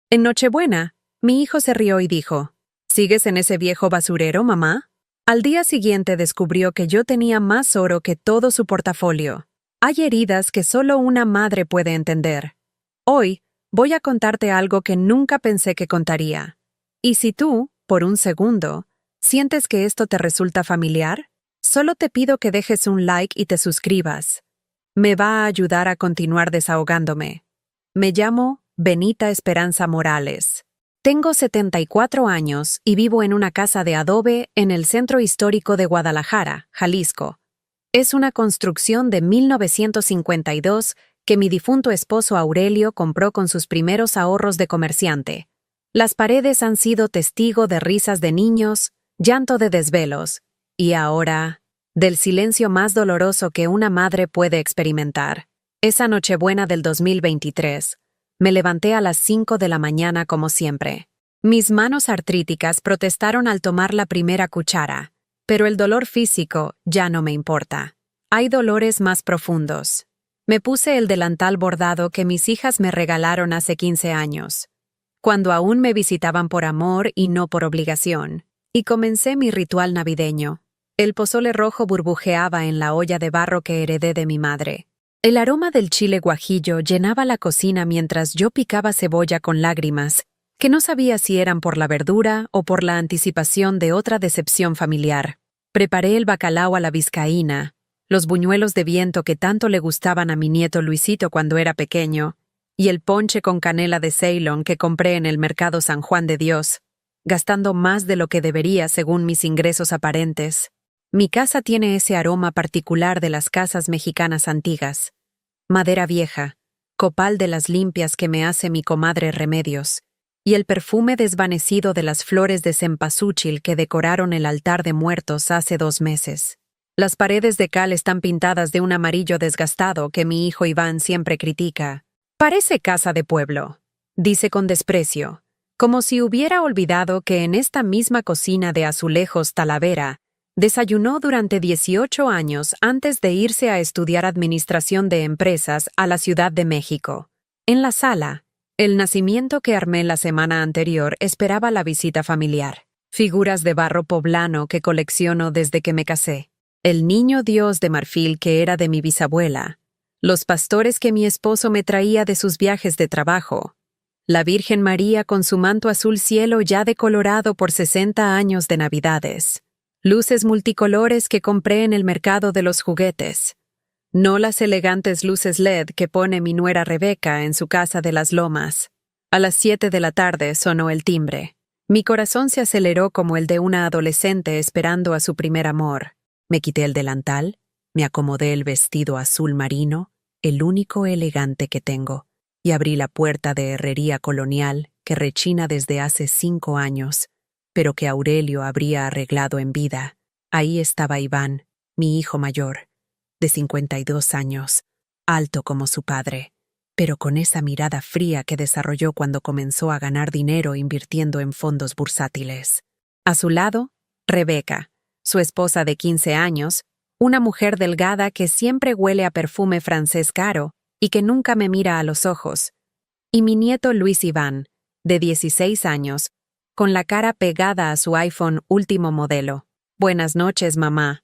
En Nochebuena, mi hijo se rió y dijo, ¿sigues en ese viejo basurero, mamá? Al día siguiente descubrió que yo tenía más oro que todo su portafolio. Hay heridas que solo una madre puede entender. Hoy, voy a contarte algo que nunca pensé que contaría. Y si tú, por un segundo, sientes que esto te resulta familiar, solo te pido que dejes un like y te suscribas. Me va a ayudar a continuar desahogándome. Me llamo Benita Esperanza Morales. Tengo 74 años y vivo en una casa de adobe en el centro histórico de Guadalajara, Jalisco. Es una construcción de 1952 que mi difunto esposo Aurelio compró con sus primeros ahorros de comerciante. Las paredes han sido testigo de risas de niños, llanto de desvelos, y ahora, del silencio más doloroso que una madre puede experimentar. Esa Nochebuena del 2023, me levanté a las 5 de la mañana como siempre. Mis manos artríticas protestaron al tomar la primera cuchara, pero el dolor físico ya no me importa. Hay dolores más profundos. Me puse el delantal bordado que mis hijas me regalaron hace 15 años, cuando aún me visitaban por amor y no por obligación, y comencé mi ritual navideño. El pozole rojo burbujeaba en la olla de barro que heredé de mi madre. El aroma del chile guajillo llenaba la cocina mientras yo picaba cebolla con lágrimas, que no sabía si eran por la verdura o por la anticipación de otra decepción familiar. Preparé el bacalao a la vizcaína, los buñuelos de viento que tanto le gustaban a mi nieto Luisito cuando era pequeño, y el ponche con canela de Ceylon que compré en el mercado San Juan de Dios, gastando más de lo que debería según mis ingresos aparentes. Mi casa tiene ese aroma particular de las casas mexicanas antiguas. Madera vieja, copal de las limpias que me hace mi comadre Remedios, y el perfume desvanecido de las flores de cempasúchil que decoraron el altar de muertos hace 2 meses. Las paredes de cal están pintadas de un amarillo desgastado que mi hijo Iván siempre critica. Parece casa de pueblo, dice con desprecio, como si hubiera olvidado que en esta misma cocina de azulejos Talavera, desayunó durante 18 años antes de irse a estudiar administración de empresas a la Ciudad de México. En la sala, el nacimiento que armé la semana anterior esperaba la visita familiar. Figuras de barro poblano que colecciono desde que me casé. El niño Dios de marfil que era de mi bisabuela. Los pastores que mi esposo me traía de sus viajes de trabajo. La Virgen María con su manto azul cielo ya decolorado por 60 años de Navidades. Luces multicolores que compré en el mercado de los juguetes. No las elegantes luces LED que pone mi nuera Rebeca en su casa de las Lomas. A las 7 de la tarde sonó el timbre. Mi corazón se aceleró como el de una adolescente esperando a su primer amor. Me quité el delantal, me acomodé el vestido azul marino, el único elegante que tengo, y abrí la puerta de herrería colonial que rechina desde hace 5 años, pero que Aurelio habría arreglado en vida. Ahí estaba Iván, mi hijo mayor, de 52 años, alto como su padre, pero con esa mirada fría que desarrolló cuando comenzó a ganar dinero invirtiendo en fondos bursátiles. A su lado, Rebeca, su esposa de 15 años, una mujer delgada que siempre huele a perfume francés caro y que nunca me mira a los ojos, y mi nieto Luis Iván, de 16 años, con la cara pegada a su iPhone último modelo. «Buenas noches, mamá»,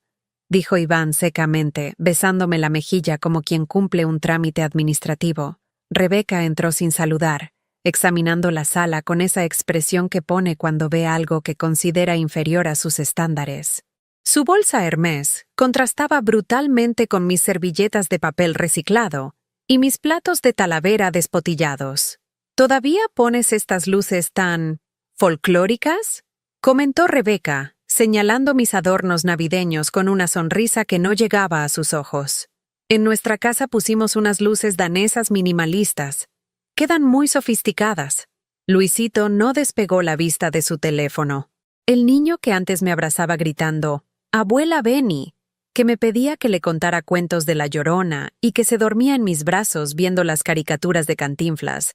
dijo Iván secamente, besándome la mejilla como quien cumple un trámite administrativo. Rebeca entró sin saludar, examinando la sala con esa expresión que pone cuando ve algo que considera inferior a sus estándares. Su bolsa Hermès contrastaba brutalmente con mis servilletas de papel reciclado y mis platos de Talavera despotillados. «¿Todavía pones estas luces tan folclóricas?», comentó Rebeca, señalando mis adornos navideños con una sonrisa que no llegaba a sus ojos. «En nuestra casa pusimos unas luces danesas minimalistas. Quedan muy sofisticadas». Luisito no despegó la vista de su teléfono. El niño que antes me abrazaba gritando, «Abuela Beni», que me pedía que le contara cuentos de La Llorona y que se dormía en mis brazos viendo las caricaturas de Cantinflas.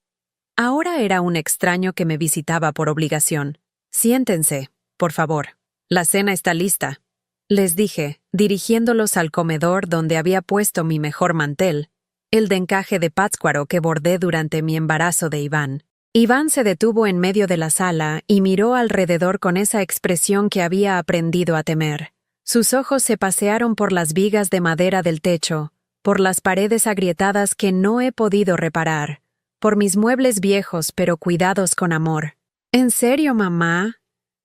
Ahora era un extraño que me visitaba por obligación. «Siéntense, por favor. La cena está lista», les dije, dirigiéndolos al comedor donde había puesto mi mejor mantel, el de encaje de pátzcuaro que bordé durante mi embarazo de Iván. Iván se detuvo en medio de la sala y miró alrededor con esa expresión que había aprendido a temer. Sus ojos se pasearon por las vigas de madera del techo, por las paredes agrietadas que no he podido reparar, por mis muebles viejos pero cuidados con amor. ¿En serio, mamá?,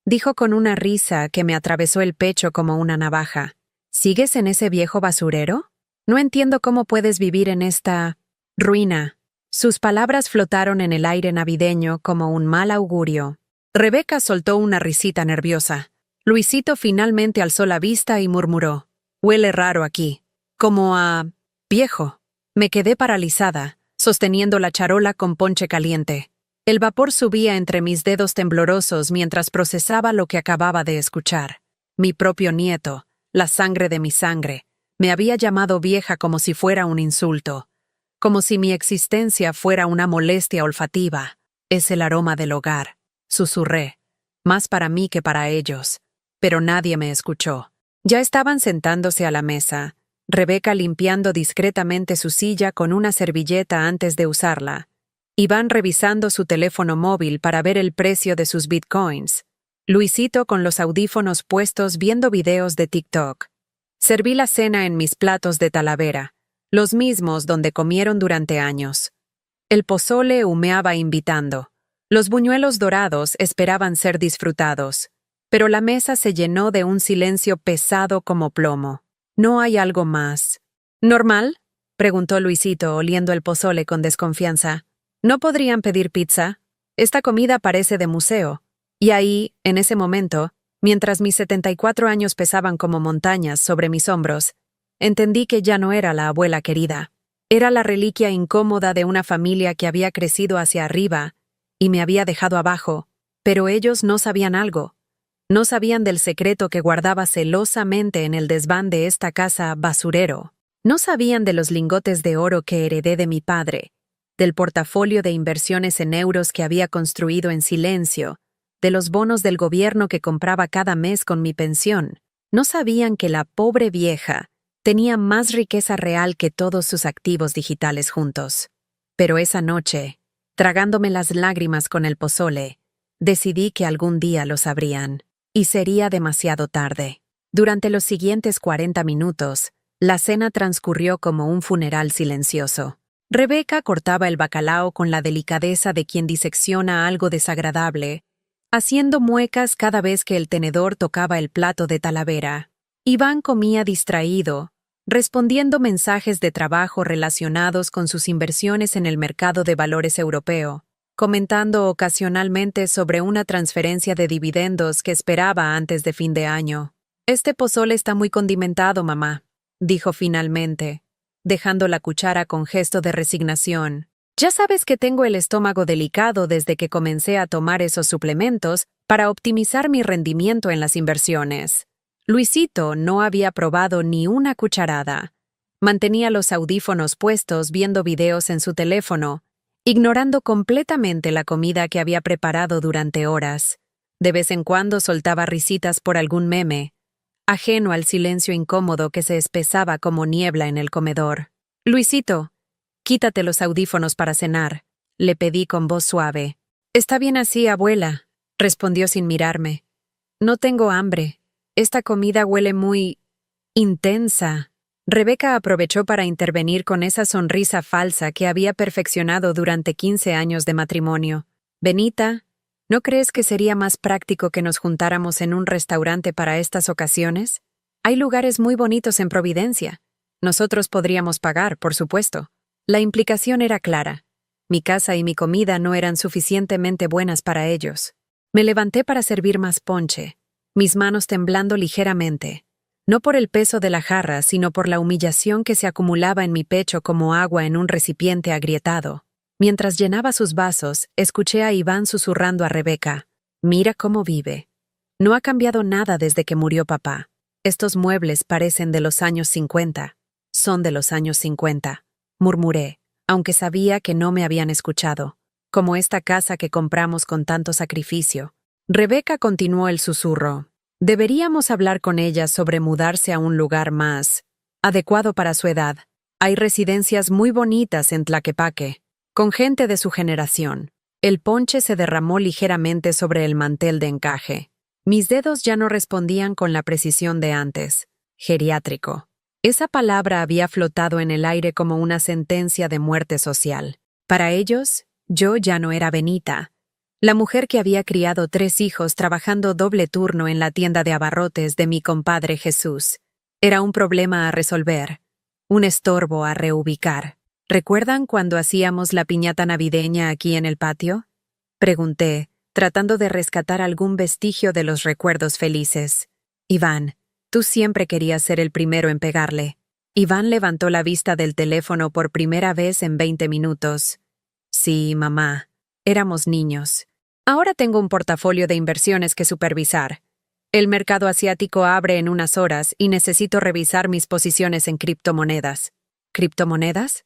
dijo con una risa que me atravesó el pecho como una navaja. ¿Sigues en ese viejo basurero? No entiendo cómo puedes vivir en esta ruina. Sus palabras flotaron en el aire navideño como un mal augurio. Rebeca soltó una risita nerviosa. Luisito finalmente alzó la vista y murmuró: «Huele raro aquí. Como a viejo». Me quedé paralizada, sosteniendo la charola con ponche caliente. El vapor subía entre mis dedos temblorosos mientras procesaba lo que acababa de escuchar. Mi propio nieto, la sangre de mi sangre, me había llamado vieja como si fuera un insulto. Como si mi existencia fuera una molestia olfativa. Es el aroma del hogar, susurré, más para mí que para ellos. Pero nadie me escuchó. Ya estaban sentándose a la mesa, Rebeca limpiando discretamente su silla con una servilleta antes de usarla. Iván revisando su teléfono móvil para ver el precio de sus bitcoins. Luisito con los audífonos puestos viendo videos de TikTok. Serví la cena en mis platos de Talavera, los mismos donde comieron durante años. El pozole humeaba invitando. Los buñuelos dorados esperaban ser disfrutados. Pero la mesa se llenó de un silencio pesado como plomo. ¿No hay algo más? ¿Normal?, preguntó Luisito, oliendo el pozole con desconfianza. ¿No podrían pedir pizza? Esta comida parece de museo. Y ahí, en ese momento, mientras mis 74 años pesaban como montañas sobre mis hombros, entendí que ya no era la abuela querida. Era la reliquia incómoda de una familia que había crecido hacia arriba y me había dejado abajo, pero ellos no sabían algo. No sabían del secreto que guardaba celosamente en el desván de esta casa basurero. No sabían de los lingotes de oro que heredé de mi padre, del portafolio de inversiones en euros que había construido en silencio, de los bonos del gobierno que compraba cada mes con mi pensión. No sabían que la pobre vieja tenía más riqueza real que todos sus activos digitales juntos. Pero esa noche, tragándome las lágrimas con el pozole, decidí que algún día lo sabrían. Y sería demasiado tarde. Durante los siguientes 40 minutos, la cena transcurrió como un funeral silencioso. Rebeca cortaba el bacalao con la delicadeza de quien disecciona algo desagradable, haciendo muecas cada vez que el tenedor tocaba el plato de Talavera. Iván comía distraído, respondiendo mensajes de trabajo relacionados con sus inversiones en el mercado de valores europeo, comentando ocasionalmente sobre una transferencia de dividendos que esperaba antes de fin de año. «Este pozole está muy condimentado, mamá», dijo finalmente, dejando la cuchara con gesto de resignación. «Ya sabes que tengo el estómago delicado desde que comencé a tomar esos suplementos para optimizar mi rendimiento en las inversiones». Luisito no había probado ni una cucharada. Mantenía los audífonos puestos viendo videos en su teléfono, ignorando completamente la comida que había preparado durante horas. De vez en cuando soltaba risitas por algún meme, ajeno al silencio incómodo que se espesaba como niebla en el comedor. «Luisito, quítate los audífonos para cenar», le pedí con voz suave. «Está bien así, abuela», respondió sin mirarme. «No tengo hambre. Esta comida huele muy intensa». Rebeca aprovechó para intervenir con esa sonrisa falsa que había perfeccionado durante 15 años de matrimonio. «Benita, ¿no crees que sería más práctico que nos juntáramos en un restaurante para estas ocasiones? Hay lugares muy bonitos en Providencia. Nosotros podríamos pagar, por supuesto». La implicación era clara. Mi casa y mi comida no eran suficientemente buenas para ellos. Me levanté para servir más ponche, mis manos temblando ligeramente, no por el peso de la jarra, sino por la humillación que se acumulaba en mi pecho como agua en un recipiente agrietado. Mientras llenaba sus vasos, escuché a Iván susurrando a Rebeca: «Mira cómo vive. No ha cambiado nada desde que murió papá. Estos muebles parecen de los años 50. Son de los años 50», murmuré, aunque sabía que no me habían escuchado. «Como esta casa que compramos con tanto sacrificio». Rebeca continuó el susurro. «Deberíamos hablar con ella sobre mudarse a un lugar más adecuado para su edad. Hay residencias muy bonitas en Tlaquepaque, con gente de su generación. El ponche se derramó ligeramente sobre el mantel de encaje. Mis dedos ya no respondían con la precisión de antes. Geriátrico. Esa palabra había flotado en el aire como una sentencia de muerte social. Para ellos, yo ya no era Benita, la mujer que había criado 3 hijos trabajando doble turno en la tienda de abarrotes de mi compadre Jesús. Era un problema a resolver, un estorbo a reubicar. ¿Recuerdan cuando hacíamos la piñata navideña aquí en el patio? Pregunté, tratando de rescatar algún vestigio de los recuerdos felices. Iván, tú siempre querías ser el primero en pegarle. Iván levantó la vista del teléfono por primera vez en 20 minutos. Sí, mamá. Éramos niños. Ahora tengo un portafolio de inversiones que supervisar. El mercado asiático abre en unas horas y necesito revisar mis posiciones en criptomonedas. ¿Criptomonedas?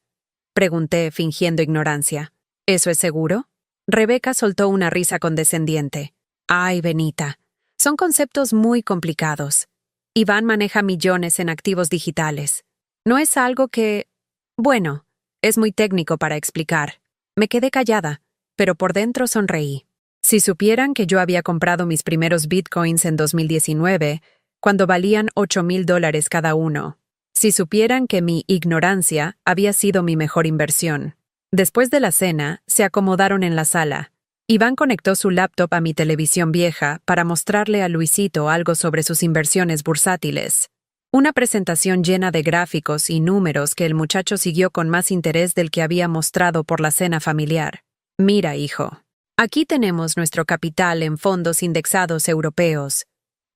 Pregunté, fingiendo ignorancia. ¿Eso es seguro? Rebeca soltó una risa condescendiente. Ay, Benita. Son conceptos muy complicados. Iván maneja millones en activos digitales. No es algo que... Bueno, es muy técnico para explicar. Me quedé callada, pero por dentro sonreí. Si supieran que yo había comprado mis primeros bitcoins en 2019, cuando valían $8,000 cada uno. Si supieran que mi ignorancia había sido mi mejor inversión. Después de la cena, se acomodaron en la sala. Iván conectó su laptop a mi televisión vieja para mostrarle a Luisito algo sobre sus inversiones bursátiles. Una presentación llena de gráficos y números que el muchacho siguió con más interés del que había mostrado por la cena familiar. Mira, hijo. Aquí tenemos nuestro capital en fondos indexados europeos,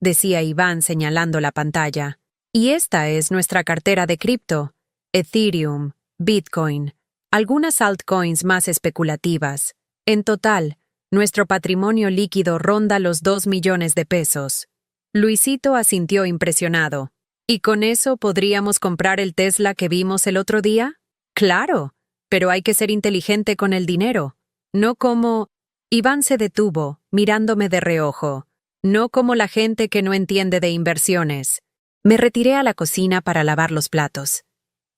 decía Iván señalando la pantalla. Y esta es nuestra cartera de cripto, Ethereum, Bitcoin, algunas altcoins más especulativas. En total, nuestro patrimonio líquido ronda los 2 millones de pesos. Luisito asintió impresionado. ¿Y con eso podríamos comprar el Tesla que vimos el otro día? Claro, pero hay que ser inteligente con el dinero, no como... Iván se detuvo, mirándome de reojo. No como la gente que no entiende de inversiones. Me retiré a la cocina para lavar los platos.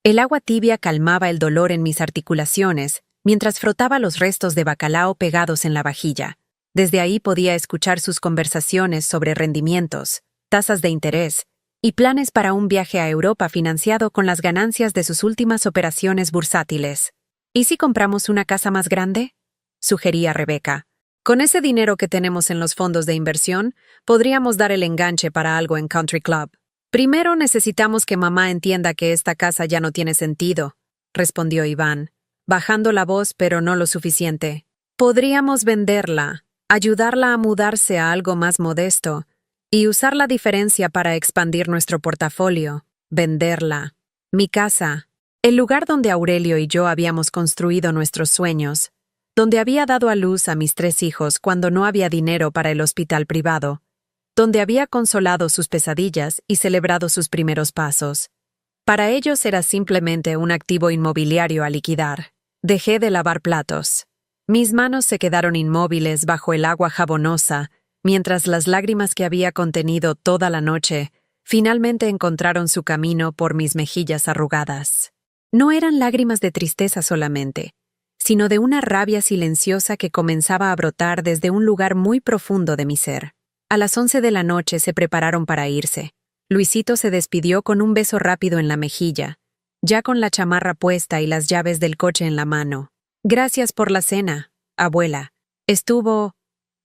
El agua tibia calmaba el dolor en mis articulaciones, mientras frotaba los restos de bacalao pegados en la vajilla. Desde ahí podía escuchar sus conversaciones sobre rendimientos, tasas de interés y planes para un viaje a Europa financiado con las ganancias de sus últimas operaciones bursátiles. ¿Y si compramos una casa más grande?, sugería Rebeca. Con ese dinero que tenemos en los fondos de inversión, podríamos dar el enganche para algo en Country Club. Primero necesitamos que mamá entienda que esta casa ya no tiene sentido, respondió Iván, bajando la voz pero no lo suficiente. Podríamos venderla, ayudarla a mudarse a algo más modesto y usar la diferencia para expandir nuestro portafolio. Venderla. Mi casa, el lugar donde Aurelio y yo habíamos construido nuestros sueños, donde había dado a luz a mis 3 hijos cuando no había dinero para el hospital privado, donde había consolado sus pesadillas y celebrado sus primeros pasos. Para ellos era simplemente un activo inmobiliario a liquidar. Dejé de lavar platos. Mis manos se quedaron inmóviles bajo el agua jabonosa, mientras las lágrimas que había contenido toda la noche finalmente encontraron su camino por mis mejillas arrugadas. No eran lágrimas de tristeza solamente, sino de una rabia silenciosa que comenzaba a brotar desde un lugar muy profundo de mi ser. A las 11 de la noche se prepararon para irse. Luisito se despidió con un beso rápido en la mejilla, ya con la chamarra puesta y las llaves del coche en la mano. Gracias por la cena, abuela. Estuvo...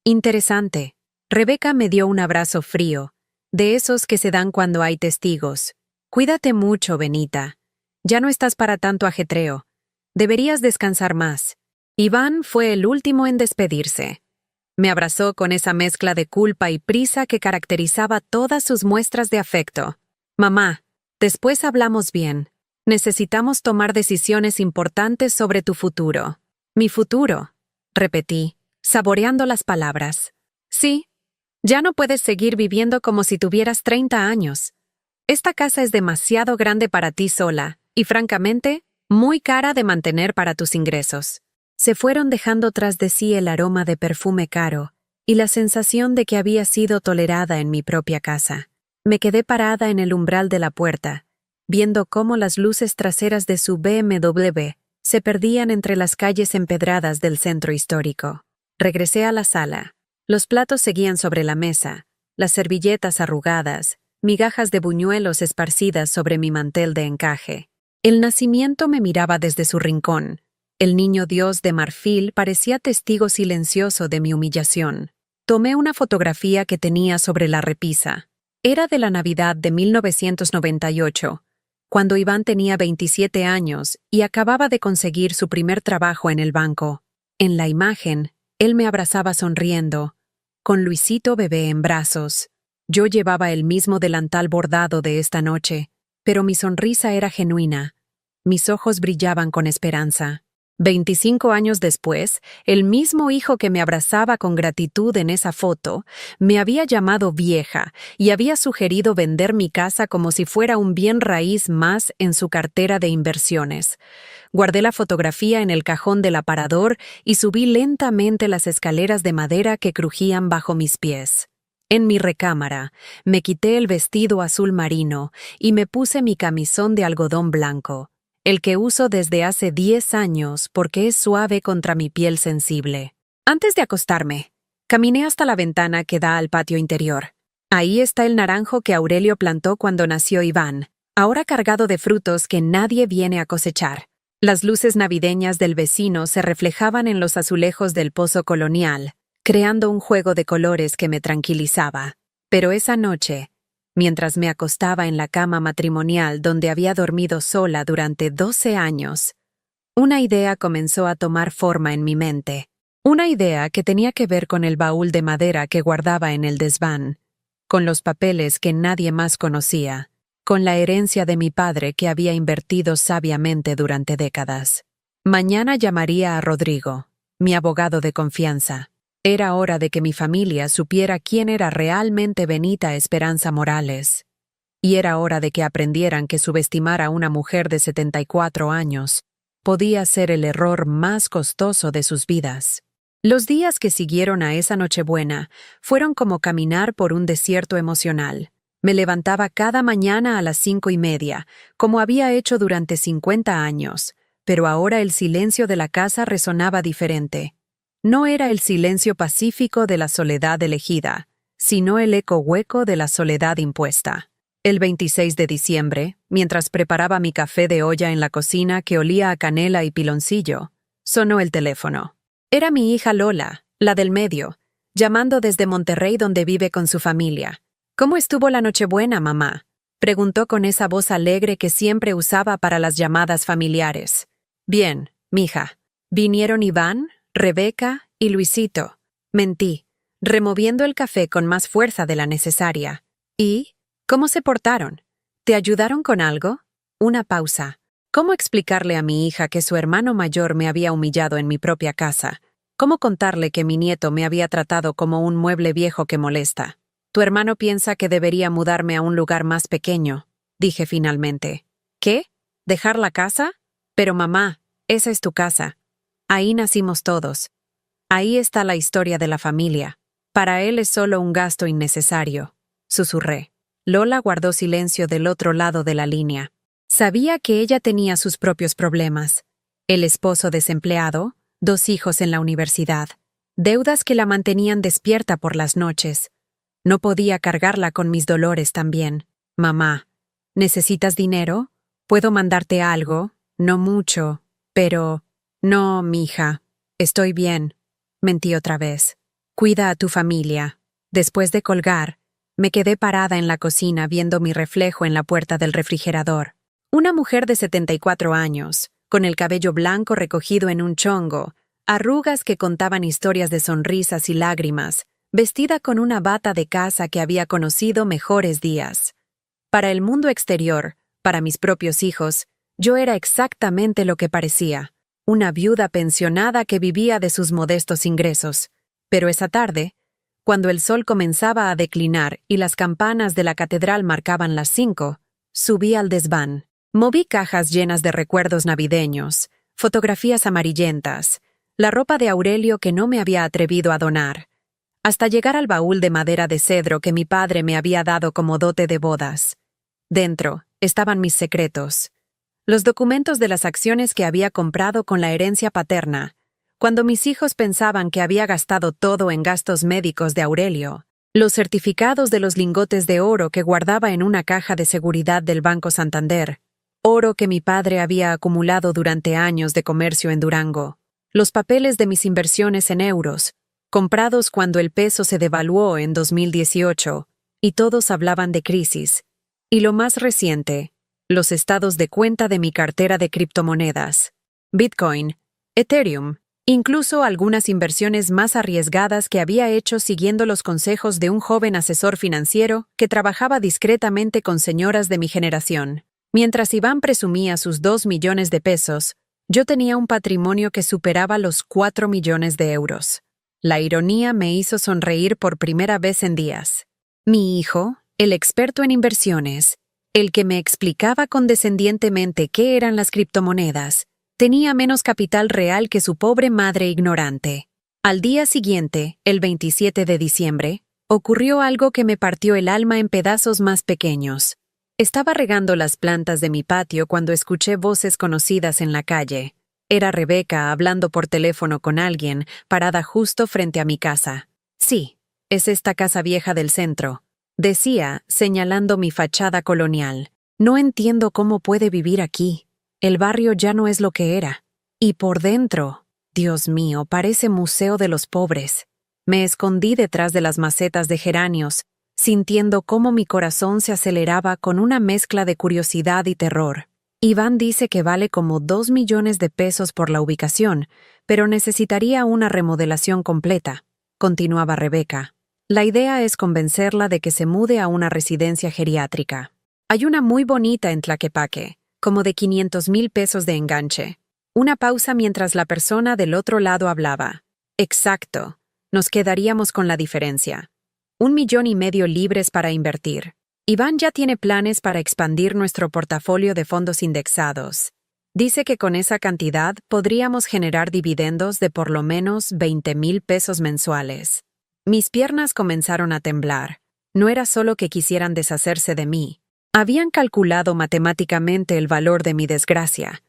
interesante. Rebeca me dio un abrazo frío, de esos que se dan cuando hay testigos. Cuídate mucho, Benita. Ya no estás para tanto ajetreo. Deberías descansar más. Iván fue el último en despedirse. Me abrazó con esa mezcla de culpa y prisa que caracterizaba todas sus muestras de afecto. Mamá, después hablamos bien. Necesitamos tomar decisiones importantes sobre tu futuro. Mi futuro, repetí, saboreando las palabras. Sí, ya no puedes seguir viviendo como si tuvieras 30 años. Esta casa es demasiado grande para ti sola, y francamente, muy cara de mantener para tus ingresos. Se fueron dejando tras de sí el aroma de perfume caro y la sensación de que había sido tolerada en mi propia casa. Me quedé parada en el umbral de la puerta, viendo cómo las luces traseras de su BMW se perdían entre las calles empedradas del centro histórico. Regresé a la sala. Los platos seguían sobre la mesa, las servilletas arrugadas, migajas de buñuelos esparcidas sobre mi mantel de encaje. El nacimiento me miraba desde su rincón. El niño Dios de marfil parecía testigo silencioso de mi humillación. Tomé una fotografía que tenía sobre la repisa. Era de la Navidad de 1998, cuando Iván tenía 27 años y acababa de conseguir su primer trabajo en el banco. En la imagen, él me abrazaba sonriendo, con Luisito bebé en brazos. Yo llevaba el mismo delantal bordado de esta noche, pero mi sonrisa era genuina. Mis ojos brillaban con esperanza. 25 años después, el mismo hijo que me abrazaba con gratitud en esa foto, me había llamado vieja y había sugerido vender mi casa como si fuera un bien raíz más en su cartera de inversiones. Guardé la fotografía en el cajón del aparador y subí lentamente las escaleras de madera que crujían bajo mis pies. En mi recámara, me quité el vestido azul marino y me puse mi camisón de algodón blanco, el que uso desde hace 10 años porque es suave contra mi piel sensible. Antes de acostarme, caminé hasta la ventana que da al patio interior. Ahí está el naranjo que Aurelio plantó cuando nació Iván, ahora cargado de frutos que nadie viene a cosechar. Las luces navideñas del vecino se reflejaban en los azulejos del pozo colonial, creando un juego de colores que me tranquilizaba. Pero esa noche, mientras me acostaba en la cama matrimonial donde había dormido sola durante 12 años, una idea comenzó a tomar forma en mi mente. Una idea que tenía que ver con el baúl de madera que guardaba en el desván, con los papeles que nadie más conocía, con la herencia de mi padre que había invertido sabiamente durante décadas. Mañana llamaría a Rodrigo, mi abogado de confianza. Era hora de que mi familia supiera quién era realmente Benita Esperanza Morales. Y era hora de que aprendieran que subestimar a una mujer de 74 años podía ser el error más costoso de sus vidas. Los días que siguieron a esa Nochebuena fueron como caminar por un desierto emocional. Me levantaba cada mañana a las 5:30, como había hecho durante 50 años, pero ahora el silencio de la casa resonaba diferente. No era el silencio pacífico de la soledad elegida, sino el eco hueco de la soledad impuesta. El 26 de diciembre, mientras preparaba mi café de olla en la cocina que olía a canela y piloncillo, sonó el teléfono. Era mi hija Lola, la del medio, llamando desde Monterrey donde vive con su familia. «¿Cómo estuvo la Nochebuena, mamá?», preguntó con esa voz alegre que siempre usaba para las llamadas familiares. «Bien, mija. Vinieron Iván, Rebeca y Luisito». Mentí, removiendo el café con más fuerza de la necesaria. «¿Y? ¿Cómo se portaron? ¿Te ayudaron con algo?». Una pausa. ¿Cómo explicarle a mi hija que su hermano mayor me había humillado en mi propia casa? ¿Cómo contarle que mi nieto me había tratado como un mueble viejo que molesta? «Tu hermano piensa que debería mudarme a un lugar más pequeño», dije finalmente. «¿Qué? ¿Dejar la casa? Pero mamá, esa es tu casa. Ahí nacimos todos. Ahí está la historia de la familia. Para él es solo un gasto innecesario», susurré. Lola guardó silencio del otro lado de la línea. Sabía que ella tenía sus propios problemas. El esposo desempleado, 2 hijos en la universidad, deudas que la mantenían despierta por las noches. No podía cargarla con mis dolores también. «Mamá, ¿necesitas dinero? ¿Puedo mandarte algo? No mucho, pero...». «No, mija. Estoy bien», mentí otra vez. «Cuida a tu familia». Después de colgar, me quedé parada en la cocina viendo mi reflejo en la puerta del refrigerador. Una mujer de 74 años, con el cabello blanco recogido en un chongo, arrugas que contaban historias de sonrisas y lágrimas, vestida con una bata de casa que había conocido mejores días. Para el mundo exterior, para mis propios hijos, yo era exactamente lo que parecía, una viuda pensionada que vivía de sus modestos ingresos. Pero esa tarde, cuando el sol comenzaba a declinar y las campanas de la catedral marcaban las 5, subí al desván. Moví cajas llenas de recuerdos navideños, fotografías amarillentas, la ropa de Aurelio que no me había atrevido a donar, hasta llegar al baúl de madera de cedro que mi padre me había dado como dote de bodas. Dentro estaban mis secretos, los documentos de las acciones que había comprado con la herencia paterna, Cuando mis hijos pensaban que había gastado todo en gastos médicos de Aurelio, los certificados de los lingotes de oro que guardaba en una caja de seguridad del Banco Santander, oro que mi padre había acumulado durante años de comercio en Durango, los papeles de mis inversiones en euros, comprados cuando el peso se devaluó en 2018, y todos hablaban de crisis. Y lo más reciente, los estados de cuenta de mi cartera de criptomonedas, Bitcoin, Ethereum, incluso algunas inversiones más arriesgadas que había hecho siguiendo los consejos de un joven asesor financiero que trabajaba discretamente con señoras de mi generación. Mientras Iván presumía sus 2 millones de pesos, yo tenía un patrimonio que superaba los 4 millones de euros. La ironía me hizo sonreír por primera vez en días. Mi hijo, el experto en inversiones, el que me explicaba condescendientemente qué eran las criptomonedas, tenía menos capital real que su pobre madre ignorante. Al día siguiente, el 27 de diciembre, ocurrió algo que me partió el alma en pedazos más pequeños. Estaba regando las plantas de mi patio cuando escuché voces conocidas en la calle. Era Rebeca hablando por teléfono con alguien, parada justo frente a mi casa. Sí, es esta casa vieja del centro, decía, señalando mi fachada colonial. No entiendo cómo puede vivir aquí. El barrio ya no es lo que era. Y por dentro, Dios mío, parece museo de los pobres. Me escondí detrás de las macetas de geranios, sintiendo cómo mi corazón se aceleraba con una mezcla de curiosidad y terror. Iván dice que vale como 2 millones de pesos por la ubicación, pero necesitaría una remodelación completa, continuaba Rebeca. La idea es convencerla de que se mude a una residencia geriátrica. Hay una muy bonita en Tlaquepaque, como de 500,000 pesos de enganche. Una pausa mientras la persona del otro lado hablaba. Exacto. Nos quedaríamos con la diferencia. 1,5 millones libres para invertir. Iván ya tiene planes para expandir nuestro portafolio de fondos indexados. Dice que con esa cantidad podríamos generar dividendos de por lo menos 20,000 pesos mensuales. Mis piernas comenzaron a temblar. No era solo que quisieran deshacerse de mí. Habían calculado matemáticamente el valor de mi desgracia.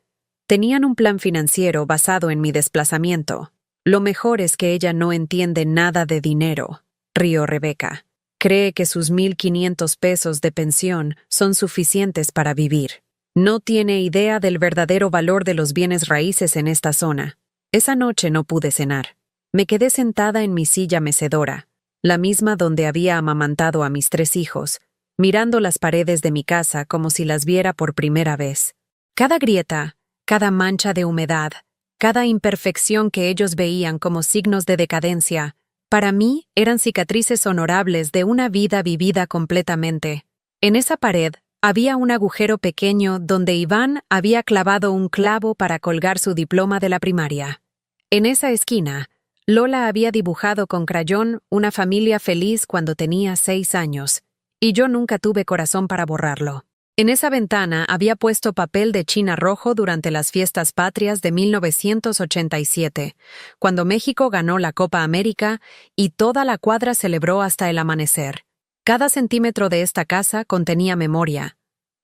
Tenían un plan financiero basado en mi desplazamiento. Lo mejor es que ella no entiende nada de dinero, rió Rebeca. Cree que sus 1,500 pesos de pensión son suficientes para vivir. No tiene idea del verdadero valor de los bienes raíces en esta zona. Esa noche no pude cenar. Me quedé sentada en mi silla mecedora, la misma donde había amamantado a mis 3 hijos, mirando las paredes de mi casa como si las viera por primera vez. Cada grieta, cada mancha de humedad, cada imperfección que ellos veían como signos de decadencia, para mí eran cicatrices honorables de una vida vivida completamente. En esa pared había un agujero pequeño donde Iván había clavado un clavo para colgar su diploma de la primaria. En esa esquina, Lola había dibujado con crayón una familia feliz cuando tenía 6 años, y yo nunca tuve corazón para borrarlo. En esa ventana había puesto papel de China rojo durante las fiestas patrias de 1987, cuando México ganó la Copa América y toda la cuadra celebró hasta el amanecer. Cada centímetro de esta casa contenía memoria,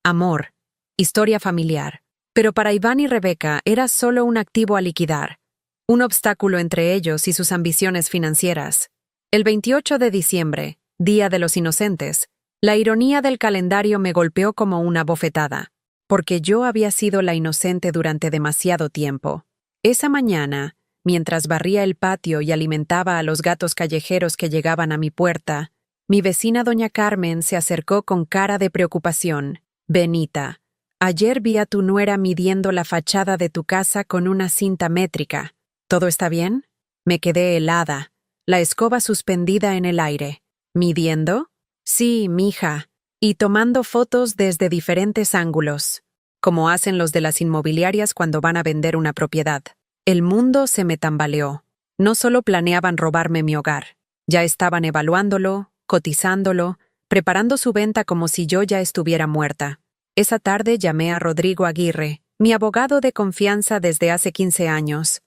amor, historia familiar. Pero para Iván y Rebeca era solo un activo a liquidar, un obstáculo entre ellos y sus ambiciones financieras. El 28 de diciembre, Día de los Inocentes, la ironía del calendario me golpeó como una bofetada, porque yo había sido la inocente durante demasiado tiempo. Esa mañana, mientras barría el patio y alimentaba a los gatos callejeros que llegaban a mi puerta, mi vecina doña Carmen se acercó con cara de preocupación. Benita, ayer vi a tu nuera midiendo la fachada de tu casa con una cinta métrica. ¿Todo está bien? Me quedé helada, la escoba suspendida en el aire. ¿Midiendo? Sí, mija, y tomando fotos desde diferentes ángulos, como hacen los de las inmobiliarias cuando van a vender una propiedad. El mundo se me tambaleó. No solo planeaban robarme mi hogar, ya estaban evaluándolo, cotizándolo, preparando su venta como si yo ya estuviera muerta. Esa tarde llamé a Rodrigo Aguirre, mi abogado de confianza desde hace 15 años.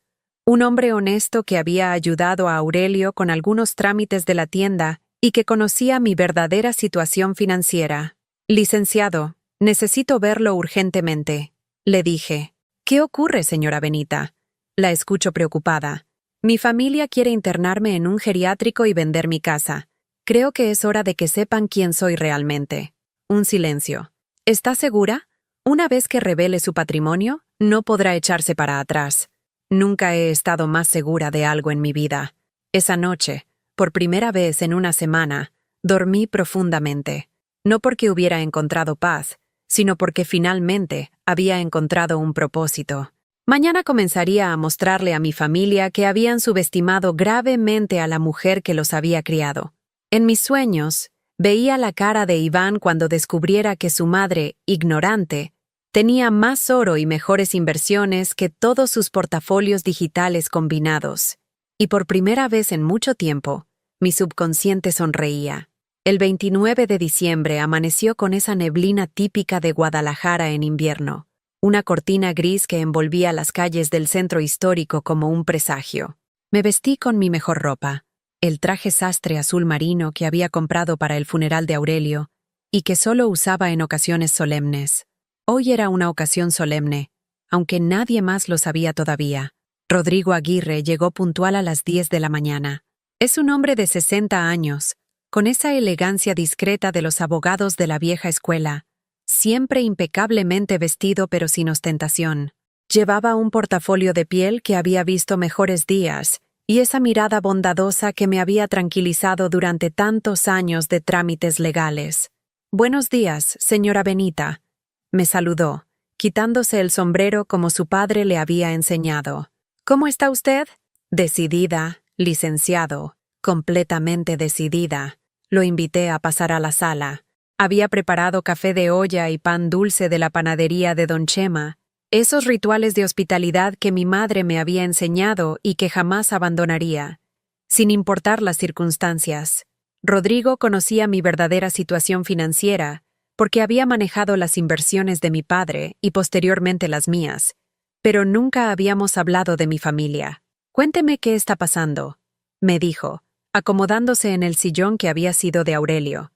Un hombre honesto que había ayudado a Aurelio con algunos trámites de la tienda y que conocía mi verdadera situación financiera. Licenciado, necesito verlo urgentemente, le dije. ¿Qué ocurre, señora Benita? La escucho preocupada. Mi familia quiere internarme en un geriátrico y vender mi casa. Creo que es hora de que sepan quién soy realmente. Un silencio. ¿Está segura? Una vez que revele su patrimonio, no podrá echarse para atrás. Nunca he estado más segura de algo en mi vida. Esa noche, por primera vez en una semana, dormí profundamente. No porque hubiera encontrado paz, sino porque finalmente había encontrado un propósito. Mañana comenzaría a mostrarle a mi familia que habían subestimado gravemente a la mujer que los había criado. En mis sueños, veía la cara de Iván cuando descubriera que su madre, ignorante, tenía más oro y mejores inversiones que todos sus portafolios digitales combinados. Y por primera vez en mucho tiempo, mi subconsciente sonreía. El 29 de diciembre amaneció con esa neblina típica de Guadalajara en invierno, una cortina gris que envolvía las calles del centro histórico como un presagio. Me vestí con mi mejor ropa, el traje sastre azul marino que había comprado para el funeral de Aurelio y que solo usaba en ocasiones solemnes. Hoy era una ocasión solemne, aunque nadie más lo sabía todavía. Rodrigo Aguirre llegó puntual a las 10 de la mañana. Es un hombre de 60 años, con esa elegancia discreta de los abogados de la vieja escuela, siempre impecablemente vestido pero sin ostentación. Llevaba un portafolio de piel que había visto mejores días y esa mirada bondadosa que me había tranquilizado durante tantos años de trámites legales. «Buenos días, señora Benita», me saludó, quitándose el sombrero como su padre le había enseñado. «¿Cómo está usted?» «Decidida, licenciado, completamente decidida». Lo invité a pasar a la sala. Había preparado café de olla y pan dulce de la panadería de Don Chema, esos rituales de hospitalidad que mi madre me había enseñado y que jamás abandonaría, sin importar las circunstancias. Rodrigo conocía mi verdadera situación financiera, porque había manejado las inversiones de mi padre y posteriormente las mías, pero nunca habíamos hablado de mi familia. «Cuénteme qué está pasando», me dijo, acomodándose en el sillón que había sido de Aurelio.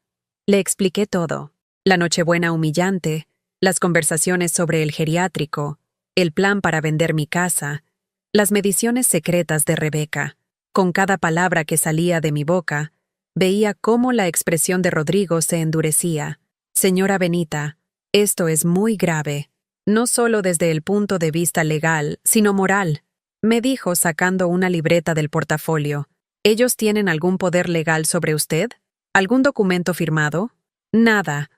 Le expliqué todo: la Nochebuena humillante, las conversaciones sobre el geriátrico, el plan para vender mi casa, las mediciones secretas de Rebeca. Con cada palabra que salía de mi boca, veía cómo la expresión de Rodrigo se endurecía. «Señora Benita, esto es muy grave, no solo desde el punto de vista legal, sino moral», me dijo sacando una libreta del portafolio. «¿Ellos tienen algún poder legal sobre usted? ¿Algún documento firmado?» «Nada.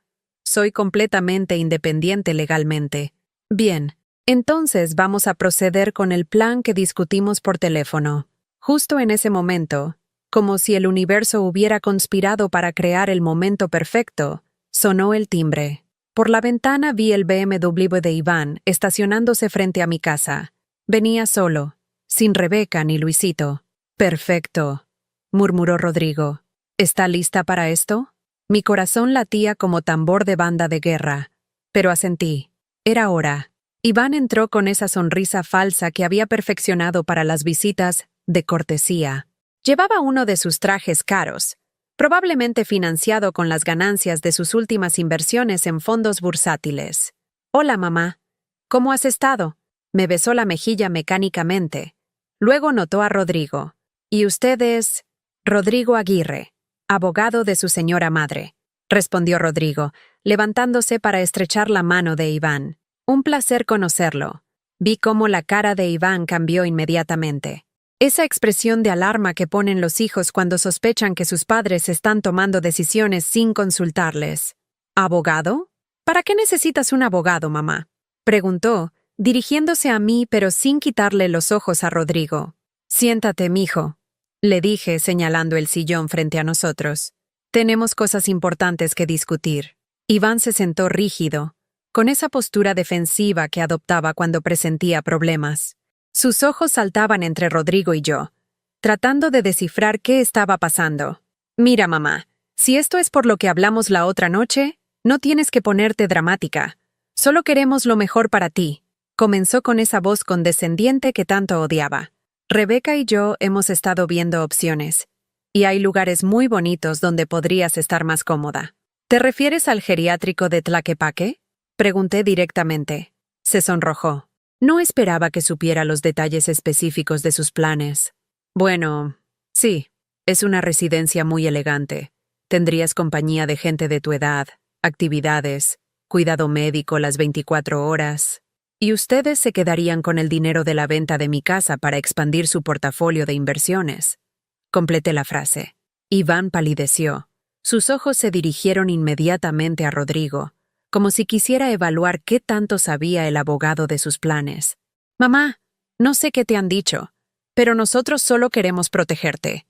Soy completamente independiente legalmente». «Bien, entonces vamos a proceder con el plan que discutimos por teléfono». Justo en ese momento, como si el universo hubiera conspirado para crear el momento perfecto, sonó el timbre. Por la ventana vi el BMW de Iván estacionándose frente a mi casa. Venía solo, sin Rebeca ni Luisito. «Perfecto», murmuró Rodrigo. «¿Está lista para esto?» Mi corazón latía como tambor de banda de guerra, pero asentí. Era hora. Iván entró con esa sonrisa falsa que había perfeccionado para las visitas de cortesía. Llevaba uno de sus trajes caros, probablemente financiado con las ganancias de sus últimas inversiones en fondos bursátiles. «Hola, mamá. ¿Cómo has estado?» Me besó la mejilla mecánicamente. Luego notó a Rodrigo. «¿Y usted es?» «Rodrigo Aguirre, abogado de su señora madre», respondió Rodrigo, levantándose para estrechar la mano de Iván. «Un placer conocerlo». Vi cómo la cara de Iván cambió inmediatamente. Esa expresión de alarma que ponen los hijos cuando sospechan que sus padres están tomando decisiones sin consultarles. «¿Abogado? ¿Para qué necesitas un abogado, mamá?», preguntó, dirigiéndose a mí pero sin quitarle los ojos a Rodrigo. «Siéntate, mijo», le dije señalando el sillón frente a nosotros. «Tenemos cosas importantes que discutir». Iván se sentó rígido, con esa postura defensiva que adoptaba cuando presentía problemas. Sus ojos saltaban entre Rodrigo y yo, tratando de descifrar qué estaba pasando. «Mira, mamá, si esto es por lo que hablamos la otra noche, no tienes que ponerte dramática. Solo queremos lo mejor para ti», comenzó con esa voz condescendiente que tanto odiaba. «Rebeca y yo hemos estado viendo opciones, y hay lugares muy bonitos donde podrías estar más cómoda». «¿Te refieres al geriátrico de Tlaquepaque?», pregunté directamente. Se sonrojó. No esperaba que supiera los detalles específicos de sus planes. Bueno, sí, es una residencia muy elegante. Tendrías compañía de gente de tu edad, actividades, cuidado médico las 24 horas. Y ustedes se quedarían con el dinero de la venta de mi casa para expandir su portafolio de inversiones. Completé la frase. Iván palideció. Sus ojos se dirigieron inmediatamente a Rodrigo, como si quisiera evaluar qué tanto sabía el abogado de sus planes. Mamá, no sé qué te han dicho, pero nosotros solo queremos protegerte.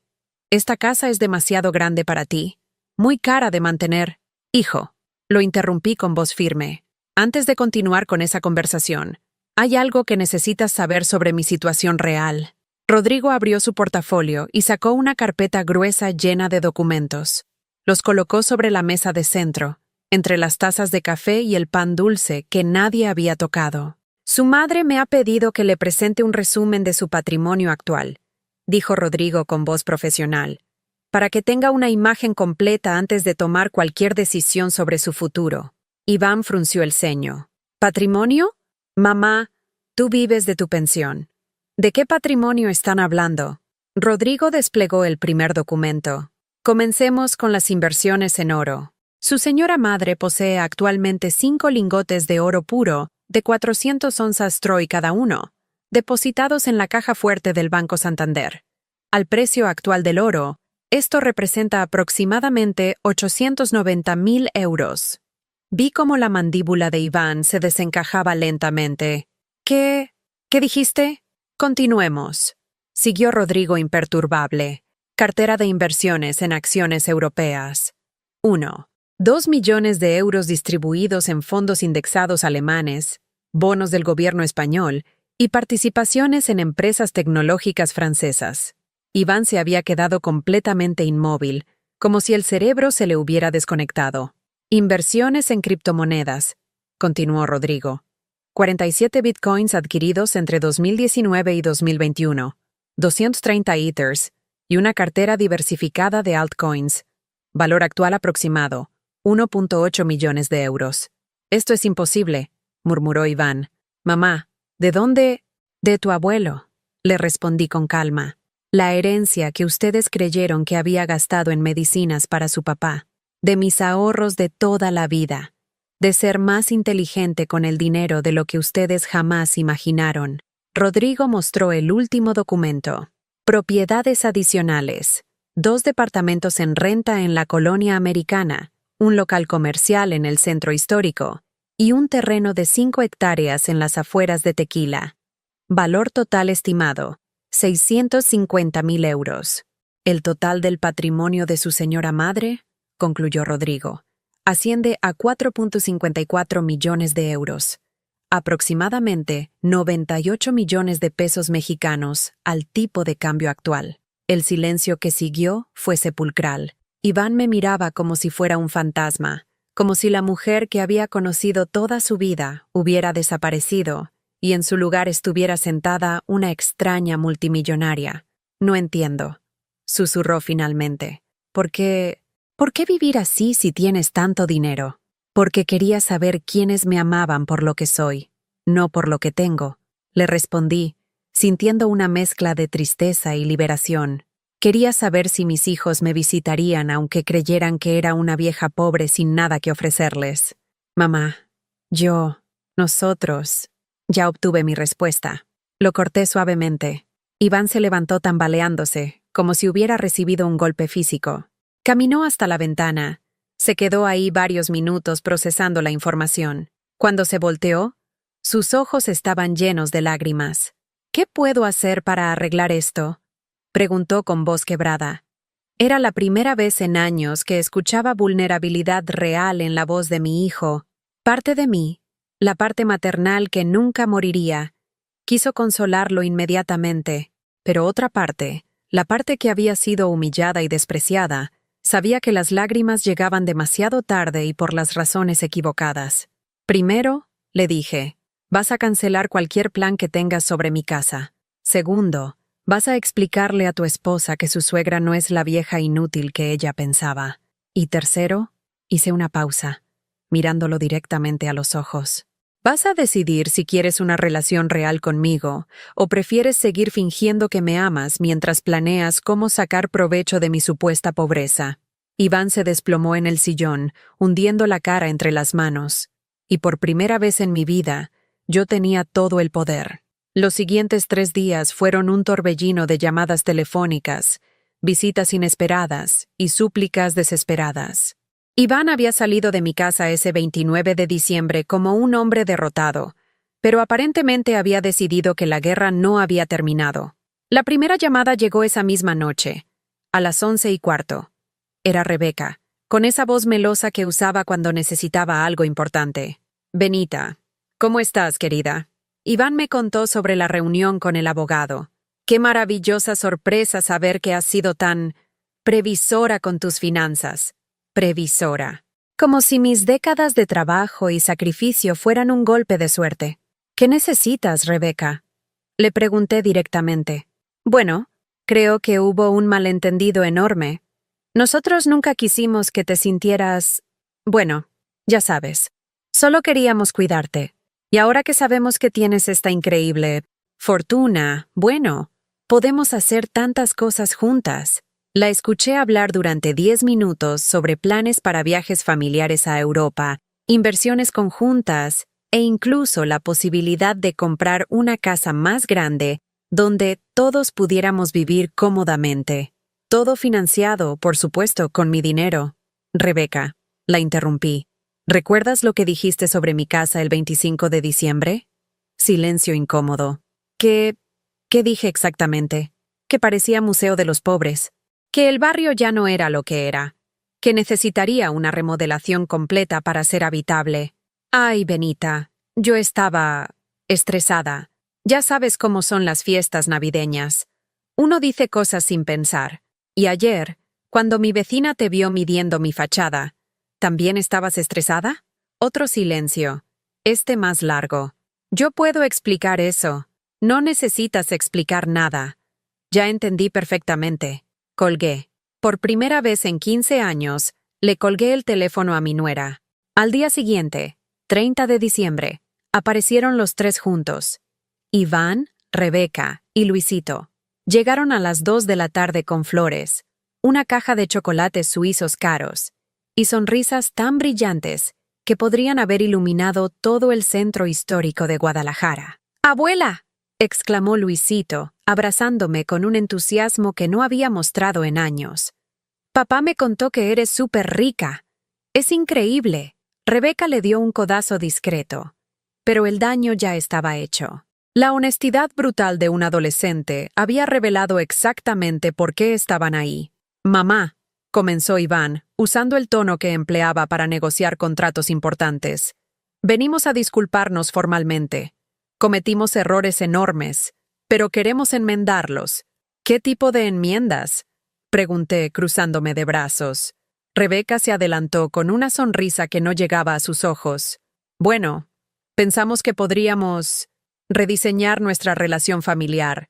Esta casa es demasiado grande para ti, muy cara de mantener. Hijo, lo interrumpí con voz firme. Antes de continuar con esa conversación, hay algo que necesitas saber sobre mi situación real. Rodrigo abrió su portafolio y sacó una carpeta gruesa llena de documentos. Los colocó sobre la mesa de centro, entre las tazas de café y el pan dulce que nadie había tocado. Su madre me ha pedido que le presente un resumen de su patrimonio actual, dijo Rodrigo con voz profesional, para que tenga una imagen completa antes de tomar cualquier decisión sobre su futuro. Iván frunció el ceño. ¿Patrimonio? Mamá, tú vives de tu pensión. ¿De qué patrimonio están hablando? Rodrigo desplegó el primer documento. Comencemos con las inversiones en oro. Su señora madre posee actualmente 5 lingotes de oro puro de 400 onzas troy cada uno, depositados en la caja fuerte del Banco Santander. Al precio actual del oro, esto representa aproximadamente 890.000 euros. Vi cómo la mandíbula de Iván se desencajaba lentamente. ¿Qué dijiste? Continuemos. Siguió Rodrigo imperturbable. Cartera de inversiones en acciones europeas. 1. 2 millones de euros distribuidos en fondos indexados alemanes, bonos del gobierno español y participaciones en empresas tecnológicas francesas. Iván se había quedado completamente inmóvil, como si el cerebro se le hubiera desconectado. Inversiones en criptomonedas, continuó Rodrigo. 47 bitcoins adquiridos entre 2019 y 2021, 230 ethers y una cartera diversificada de altcoins. Valor actual aproximado, 1.8 millones de euros. Esto es imposible, murmuró Iván. Mamá, ¿de dónde? De tu abuelo, le respondí con calma. La herencia que ustedes creyeron que había gastado en medicinas para su papá. De mis ahorros de toda la vida. De ser más inteligente con el dinero de lo que ustedes jamás imaginaron. Rodrigo mostró el último documento. Propiedades adicionales. 2 departamentos en renta en la colonia americana, un local comercial en el centro histórico y un terreno de 5 hectáreas en las afueras de Tequila. Valor total estimado, 650.000 euros. El total del patrimonio de su señora madre, concluyó Rodrigo, asciende a 4.54 millones de euros. Aproximadamente 98 millones de pesos mexicanos al tipo de cambio actual. El silencio que siguió fue sepulcral. Iván me miraba como si fuera un fantasma, como si la mujer que había conocido toda su vida hubiera desaparecido y en su lugar estuviera sentada una extraña multimillonaria. No entiendo, susurró finalmente. ¿Por qué vivir así si tienes tanto dinero? Porque quería saber quiénes me amaban por lo que soy, no por lo que tengo, le respondí, sintiendo una mezcla de tristeza y liberación. Quería saber si mis hijos me visitarían aunque creyeran que era una vieja pobre sin nada que ofrecerles. Mamá, nosotros. Ya obtuve mi respuesta. Lo corté suavemente. Iván se levantó tambaleándose, como si hubiera recibido un golpe físico. Caminó hasta la ventana. Se quedó ahí varios minutos procesando la información. Cuando se volteó, sus ojos estaban llenos de lágrimas. ¿Qué puedo hacer para arreglar esto?, preguntó con voz quebrada. Era la primera vez en años que escuchaba vulnerabilidad real en la voz de mi hijo. Parte de mí, la parte maternal que nunca moriría, quiso consolarlo inmediatamente, pero otra parte, la parte que había sido humillada y despreciada, sabía que las lágrimas llegaban demasiado tarde y por las razones equivocadas. Primero, le dije, vas a cancelar cualquier plan que tengas sobre mi casa. Segundo, vas a explicarle a tu esposa que su suegra no es la vieja inútil que ella pensaba. Y tercero, hice una pausa, mirándolo directamente a los ojos. Vas a decidir si quieres una relación real conmigo o prefieres seguir fingiendo que me amas mientras planeas cómo sacar provecho de mi supuesta pobreza. Iván se desplomó en el sillón, hundiendo la cara entre las manos. Y por primera vez en mi vida, yo tenía todo el poder. Los siguientes 3 días fueron un torbellino de llamadas telefónicas, visitas inesperadas y súplicas desesperadas. Iván había salido de mi casa ese 29 de diciembre como un hombre derrotado, pero aparentemente había decidido que la guerra no había terminado. La primera llamada llegó esa misma noche, a las 11:15. Era Rebeca, con esa voz melosa que usaba cuando necesitaba algo importante. «Benita, ¿cómo estás, querida?» Iván me contó sobre la reunión con el abogado. «Qué maravillosa sorpresa saber que has sido tan previsora con tus finanzas». Previsora. Como si mis décadas de trabajo y sacrificio fueran un golpe de suerte. «¿Qué necesitas, Rebeca?», le pregunté directamente. «Bueno, creo que hubo un malentendido enorme. Nosotros nunca quisimos que te sintieras... Bueno, ya sabes. Solo queríamos cuidarte. Y ahora que sabemos que tienes esta increíble fortuna, bueno, podemos hacer tantas cosas juntas». La escuché hablar durante 10 minutos sobre planes para viajes familiares a Europa, inversiones conjuntas e incluso la posibilidad de comprar una casa más grande donde todos pudiéramos vivir cómodamente. Todo financiado, por supuesto, con mi dinero. «Rebeca», la interrumpí. «¿Recuerdas lo que dijiste sobre mi casa el 25 de diciembre?» Silencio incómodo. ¿Qué dije exactamente? Que parecía Museo de los Pobres. Que el barrio ya no era lo que era. Que necesitaría una remodelación completa para ser habitable. Ay, Benita, yo estaba estresada. Ya sabes cómo son las fiestas navideñas. Uno dice cosas sin pensar. Y ayer, cuando mi vecina te vio midiendo mi fachada, ¿también estabas estresada? Otro silencio. Este más largo. Yo puedo explicar eso. No necesitas explicar nada. Ya entendí perfectamente. Colgué. Por primera vez en 15 años, le colgué el teléfono a mi nuera. Al día siguiente, 30 de diciembre, aparecieron los 3 juntos. Iván, Rebeca y Luisito. Llegaron a las 2 de la tarde con flores, una caja de chocolates suizos caros y sonrisas tan brillantes que podrían haber iluminado todo el centro histórico de Guadalajara. ¡Abuela!, exclamó Luisito, abrazándome con un entusiasmo que no había mostrado en años. «Papá me contó que eres súper rica. Es increíble». Rebeca le dio un codazo discreto, pero el daño ya estaba hecho. La honestidad brutal de un adolescente había revelado exactamente por qué estaban ahí. «Mamá», comenzó Iván, usando el tono que empleaba para negociar contratos importantes. «Venimos a disculparnos formalmente. Cometimos errores enormes, pero queremos enmendarlos». «¿Qué tipo de enmiendas?», pregunté, cruzándome de brazos. Rebeca se adelantó con una sonrisa que no llegaba a sus ojos. «Bueno, pensamos que podríamos rediseñar nuestra relación familiar,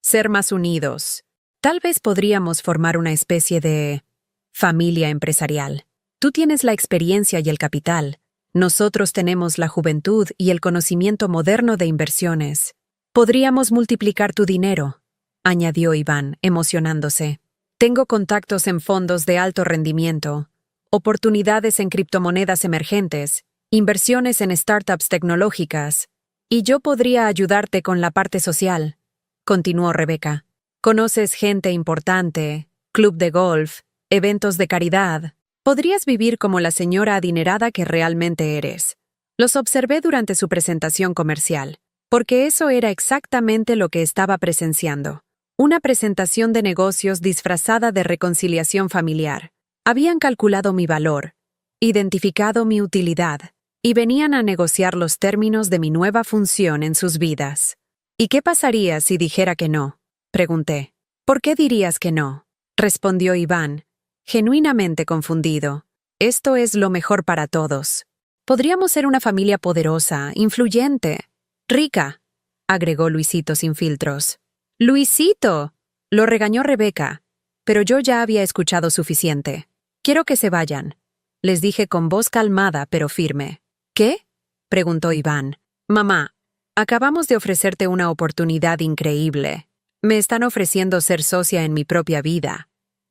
ser más unidos. Tal vez podríamos formar una especie de familia empresarial. Tú tienes la experiencia y el capital. Nosotros tenemos la juventud y el conocimiento moderno de inversiones. Podríamos multiplicar tu dinero», añadió Iván, emocionándose. «Tengo contactos en fondos de alto rendimiento, oportunidades en criptomonedas emergentes, inversiones en startups tecnológicas, y yo podría ayudarte con la parte social», continuó Rebeca. «Conoces gente importante, club de golf, eventos de caridad. Podrías vivir como la señora adinerada que realmente eres». Los observé durante su presentación comercial, porque eso era exactamente lo que estaba presenciando. Una presentación de negocios disfrazada de reconciliación familiar. Habían calculado mi valor, identificado mi utilidad, y venían a negociar los términos de mi nueva función en sus vidas. «¿Y qué pasaría si dijera que no?», pregunté. «¿Por qué dirías que no?», respondió Iván, genuinamente confundido. «Esto es lo mejor para todos. Podríamos ser una familia poderosa, influyente, rica», agregó Luisito sin filtros. «¡Luisito!», lo regañó Rebeca, pero yo ya había escuchado suficiente. «Quiero que se vayan», les dije con voz calmada pero firme. «¿Qué?», preguntó Iván. Mamá, acabamos de ofrecerte una oportunidad increíble. Me están ofreciendo ser socia en mi propia vida.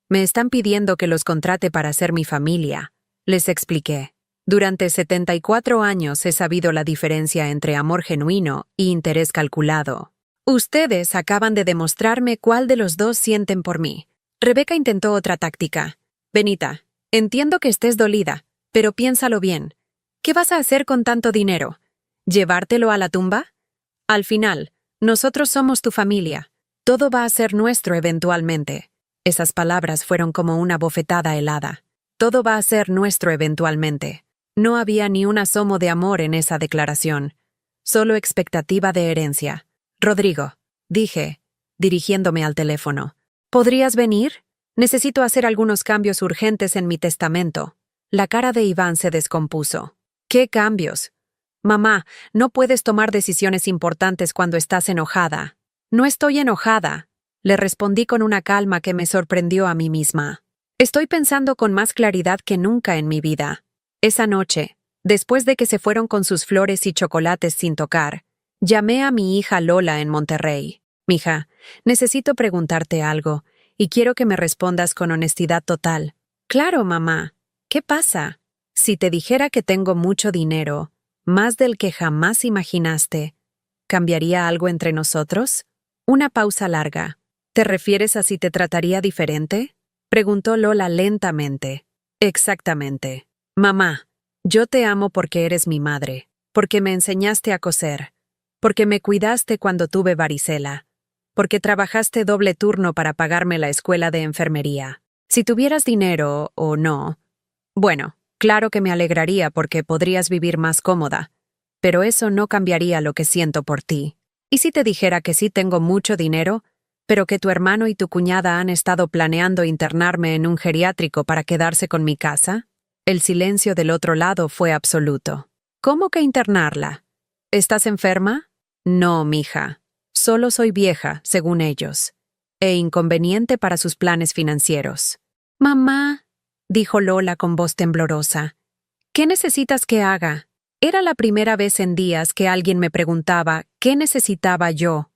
Me están pidiendo que los contrate para ser mi familia. Les expliqué. Durante 74 años he sabido la diferencia entre amor genuino y interés calculado. Ustedes acaban de demostrarme cuál de los dos sienten por mí. Rebeca intentó otra táctica. Benita, entiendo que estés dolida, pero piénsalo bien. ¿Qué vas a hacer con tanto dinero? ¿Llevártelo a la tumba? Al final, nosotros somos tu familia. Todo va a ser nuestro eventualmente. Esas palabras fueron como una bofetada helada. Todo va a ser nuestro eventualmente. No había ni un asomo de amor en esa declaración. Solo expectativa de herencia. Rodrigo, dije, dirigiéndome al teléfono. ¿Podrías venir? Necesito hacer algunos cambios urgentes en mi testamento. La cara de Iván se descompuso. ¿Qué cambios? Mamá, no puedes tomar decisiones importantes cuando estás enojada. No estoy enojada, le respondí con una calma que me sorprendió a mí misma. Estoy pensando con más claridad que nunca en mi vida. Esa noche, después de que se fueron con sus flores y chocolates sin tocar, llamé a mi hija Lola en Monterrey. Mija, necesito preguntarte algo, y quiero que me respondas con honestidad total. Claro, mamá. ¿Qué pasa? Si te dijera que tengo mucho dinero, más del que jamás imaginaste, ¿cambiaría algo entre nosotros? Una pausa larga. ¿Te refieres a si te trataría diferente? Preguntó Lola lentamente. Exactamente. Mamá, yo te amo porque eres mi madre, porque me enseñaste a coser, porque me cuidaste cuando tuve varicela, porque trabajaste doble turno para pagarme la escuela de enfermería. Si tuvieras dinero o no, bueno, claro que me alegraría porque podrías vivir más cómoda, pero eso no cambiaría lo que siento por ti. ¿Y si te dijera que sí tengo mucho dinero, pero que tu hermano y tu cuñada han estado planeando internarme en un geriátrico para quedarse con mi casa? El silencio del otro lado fue absoluto. ¿Cómo que internarla? ¿Estás enferma? No, mija. Solo soy vieja, según ellos, e inconveniente para sus planes financieros. Mamá, dijo Lola con voz temblorosa, ¿qué necesitas que haga? Era la primera vez en días que alguien me preguntaba qué necesitaba yo,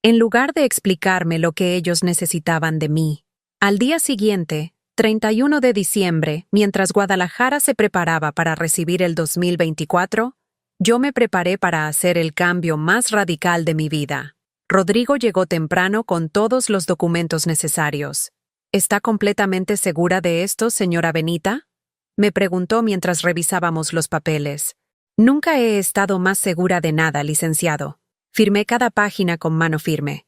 en lugar de explicarme lo que ellos necesitaban de mí. Al día siguiente, 31 de diciembre, mientras Guadalajara se preparaba para recibir el 2024, yo me preparé para hacer el cambio más radical de mi vida. Rodrigo llegó temprano con todos los documentos necesarios. ¿Está completamente segura de esto, señora Benita? Me preguntó mientras revisábamos los papeles. Nunca he estado más segura de nada, licenciado. Firmé cada página con mano firme.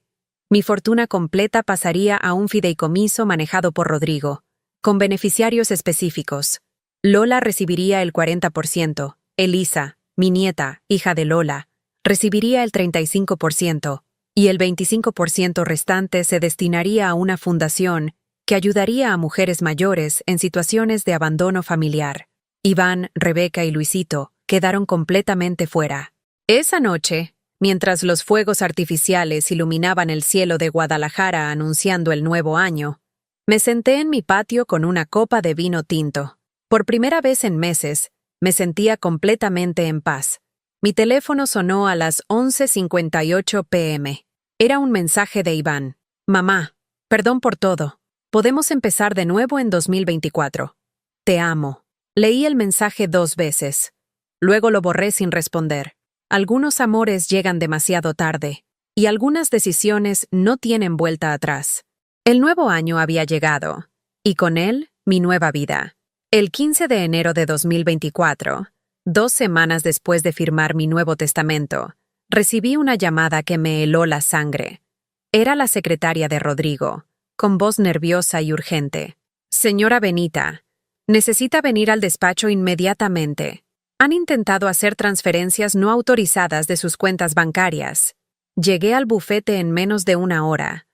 Mi fortuna completa pasaría a un fideicomiso manejado por Rodrigo, con beneficiarios específicos. Lola recibiría el 40%, Elisa, mi nieta, hija de Lola, recibiría el 35%, y el 25% restante se destinaría a una fundación que ayudaría a mujeres mayores en situaciones de abandono familiar. Iván, Rebeca y Luisito quedaron completamente fuera. Esa noche, mientras los fuegos artificiales iluminaban el cielo de Guadalajara anunciando el nuevo año, me senté en mi patio con una copa de vino tinto. Por primera vez en meses, me sentía completamente en paz. Mi teléfono sonó a las 11:58 p.m. Era un mensaje de Iván. Mamá, perdón por todo. Podemos empezar de nuevo en 2024. Te amo. Leí el mensaje 2 veces. Luego lo borré sin responder. Algunos amores llegan demasiado tarde, y algunas decisiones no tienen vuelta atrás. El nuevo año había llegado, y con él, mi nueva vida. El 15 de enero de 2024, 2 semanas después de firmar mi nuevo testamento, recibí una llamada que me heló la sangre. Era la secretaria de Rodrigo, con voz nerviosa y urgente. Señora Benita, necesita venir al despacho inmediatamente. Han intentado hacer transferencias no autorizadas de sus cuentas bancarias. Llegué al bufete en menos de 1 hora,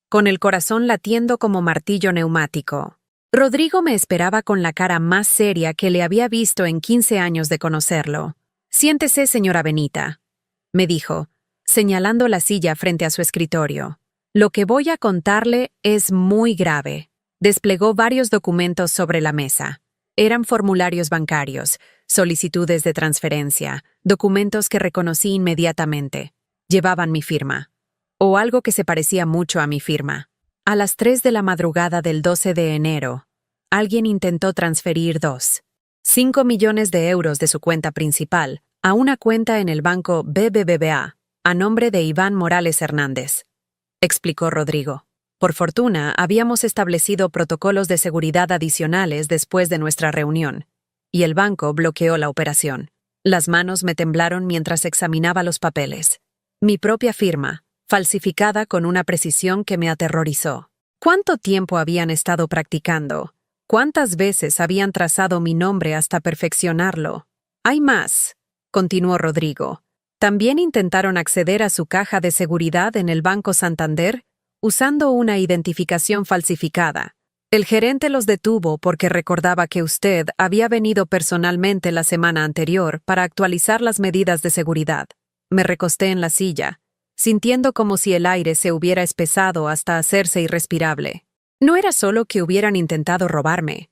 con el corazón latiendo como martillo neumático. Rodrigo me esperaba con la cara más seria que le había visto en 15 años de conocerlo. Siéntese, señora Benita, me dijo, señalando la silla frente a su escritorio. Lo que voy a contarle es muy grave. Desplegó varios documentos sobre la mesa. Eran formularios bancarios, solicitudes de transferencia, documentos que reconocí inmediatamente. Llevaban mi firma. O algo que se parecía mucho a mi firma. A las 3 de la madrugada del 12 de enero, alguien intentó transferir 5 millones de euros de su cuenta principal a una cuenta en el banco BBVA, a nombre de Iván Morales Hernández, explicó Rodrigo. Por fortuna, habíamos establecido protocolos de seguridad adicionales después de nuestra reunión, y el banco bloqueó la operación. Las manos me temblaron mientras examinaba los papeles. Mi propia firma, falsificada con una precisión que me aterrorizó. ¿Cuánto tiempo habían estado practicando? ¿Cuántas veces habían trazado mi nombre hasta perfeccionarlo? Hay más, continuó Rodrigo. También intentaron acceder a su caja de seguridad en el Banco Santander usando una identificación falsificada. El gerente los detuvo porque recordaba que usted había venido personalmente la semana anterior para actualizar las medidas de seguridad. Me recosté en la silla, sintiendo como si el aire se hubiera espesado hasta hacerse irrespirable. No era solo que hubieran intentado robarme.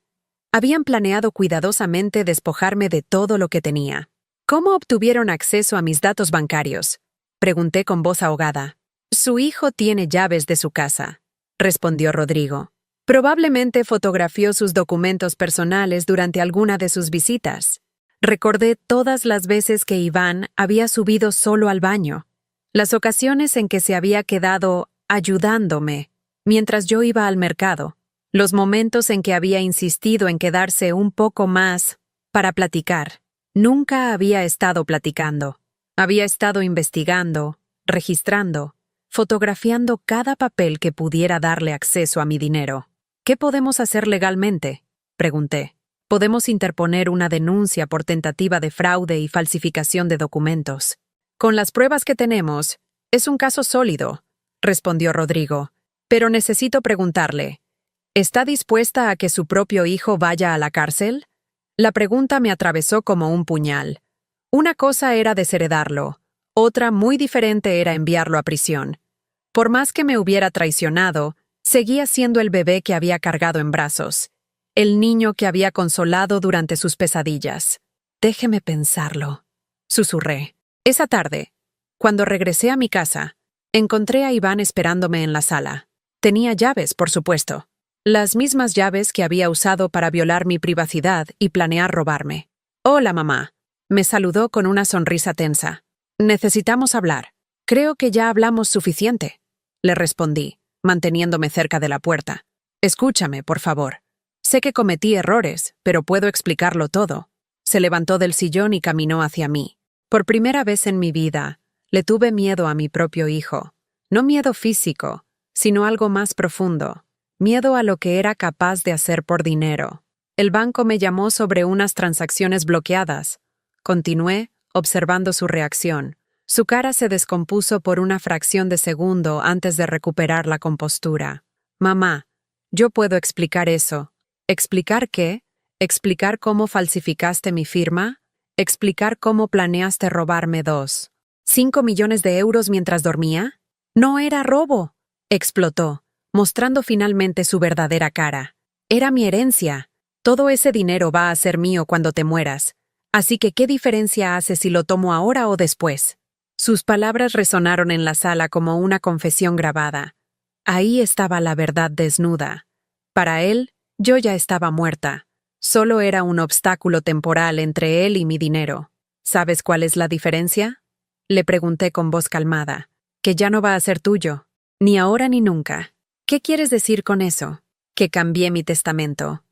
Habían planeado cuidadosamente despojarme de todo lo que tenía. ¿Cómo obtuvieron acceso a mis datos bancarios? Pregunté con voz ahogada. Su hijo tiene llaves de su casa, respondió Rodrigo. Probablemente fotografió sus documentos personales durante alguna de sus visitas. Recordé todas las veces que Iván había subido solo al baño, las ocasiones en que se había quedado ayudándome mientras yo iba al mercado, los momentos en que había insistido en quedarse un poco más para platicar. Nunca había estado platicando. Había estado investigando, registrando, fotografiando cada papel que pudiera darle acceso a mi dinero. ¿Qué podemos hacer legalmente?, pregunté. Podemos interponer una denuncia por tentativa de fraude y falsificación de documentos. Con las pruebas que tenemos, es un caso sólido, respondió Rodrigo. Pero necesito preguntarle, ¿está dispuesta a que su propio hijo vaya a la cárcel? La pregunta me atravesó como un puñal. Una cosa era desheredarlo, otra muy diferente era enviarlo a prisión. Por más que me hubiera traicionado, seguía siendo el bebé que había cargado en brazos, el niño que había consolado durante sus pesadillas. Déjeme pensarlo, susurré. Esa tarde, cuando regresé a mi casa, encontré a Iván esperándome en la sala. Tenía llaves, por supuesto. Las mismas llaves que había usado para violar mi privacidad y planear robarme. «Hola, mamá», me saludó con una sonrisa tensa. «Necesitamos hablar. Creo que ya hablamos suficiente», le respondí, manteniéndome cerca de la puerta. «Escúchame, por favor. Sé que cometí errores, pero puedo explicarlo todo». Se levantó del sillón y caminó hacia mí. Por primera vez en mi vida, le tuve miedo a mi propio hijo. No miedo físico, sino algo más profundo. Miedo a lo que era capaz de hacer por dinero. El banco me llamó sobre unas transacciones bloqueadas. Continué, observando su reacción. Su cara se descompuso por una fracción de segundo antes de recuperar la compostura. «Mamá, yo puedo explicar eso». ¿Explicar qué? ¿Explicar cómo falsificaste mi firma? ¿Explicar cómo planeaste robarme 5 millones de euros mientras dormía? «No era robo», explotó, mostrando finalmente su verdadera cara. «Era mi herencia. Todo ese dinero va a ser mío cuando te mueras. Así que, ¿qué diferencia hace si lo tomo ahora o después?» Sus palabras resonaron en la sala como una confesión grabada. Ahí estaba la verdad desnuda. Para él, yo ya estaba muerta. Solo era un obstáculo temporal entre él y mi dinero. ¿Sabes cuál es la diferencia?, le pregunté con voz calmada. Que ya no va a ser tuyo. Ni ahora ni nunca. ¿Qué quieres decir con eso? Que cambié mi testamento.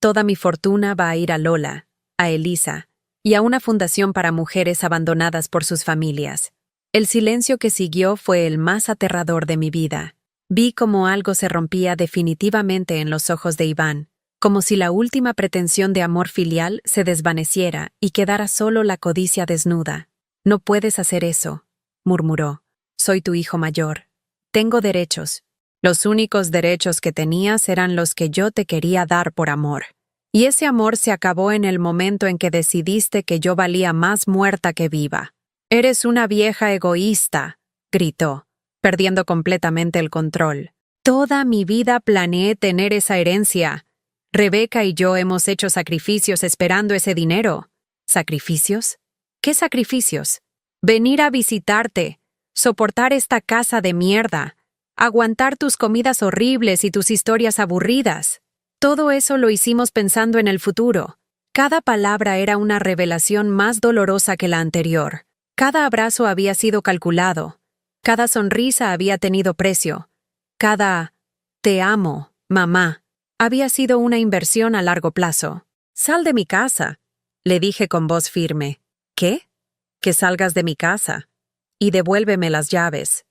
Toda mi fortuna va a ir a Lola, a Elisa, y a una fundación para mujeres abandonadas por sus familias. El silencio que siguió fue el más aterrador de mi vida. Vi como algo se rompía definitivamente en los ojos de Iván, como si la última pretensión de amor filial se desvaneciera y quedara solo la codicia desnuda. «No puedes hacer eso», murmuró. «Soy tu hijo mayor. Tengo derechos. Los únicos derechos que tenías eran los que yo te quería dar por amor. Y ese amor se acabó en el momento en que decidiste que yo valía más muerta que viva. Eres una vieja egoísta», gritó, perdiendo completamente el control. «Toda mi vida planeé tener esa herencia. Rebeca y yo hemos hecho sacrificios esperando ese dinero. ¿Sacrificios? ¿Qué sacrificios? Venir a visitarte, soportar esta casa de mierda, aguantar tus comidas horribles y tus historias aburridas. Todo eso lo hicimos pensando en el futuro. Cada palabra era una revelación más dolorosa que la anterior. Cada abrazo había sido calculado. Cada sonrisa había tenido precio. Cada «te amo, mamá» había sido una inversión a largo plazo. «Sal de mi casa», le dije con voz firme. «¿Qué?» «Que salgas de mi casa. Y devuélveme las llaves».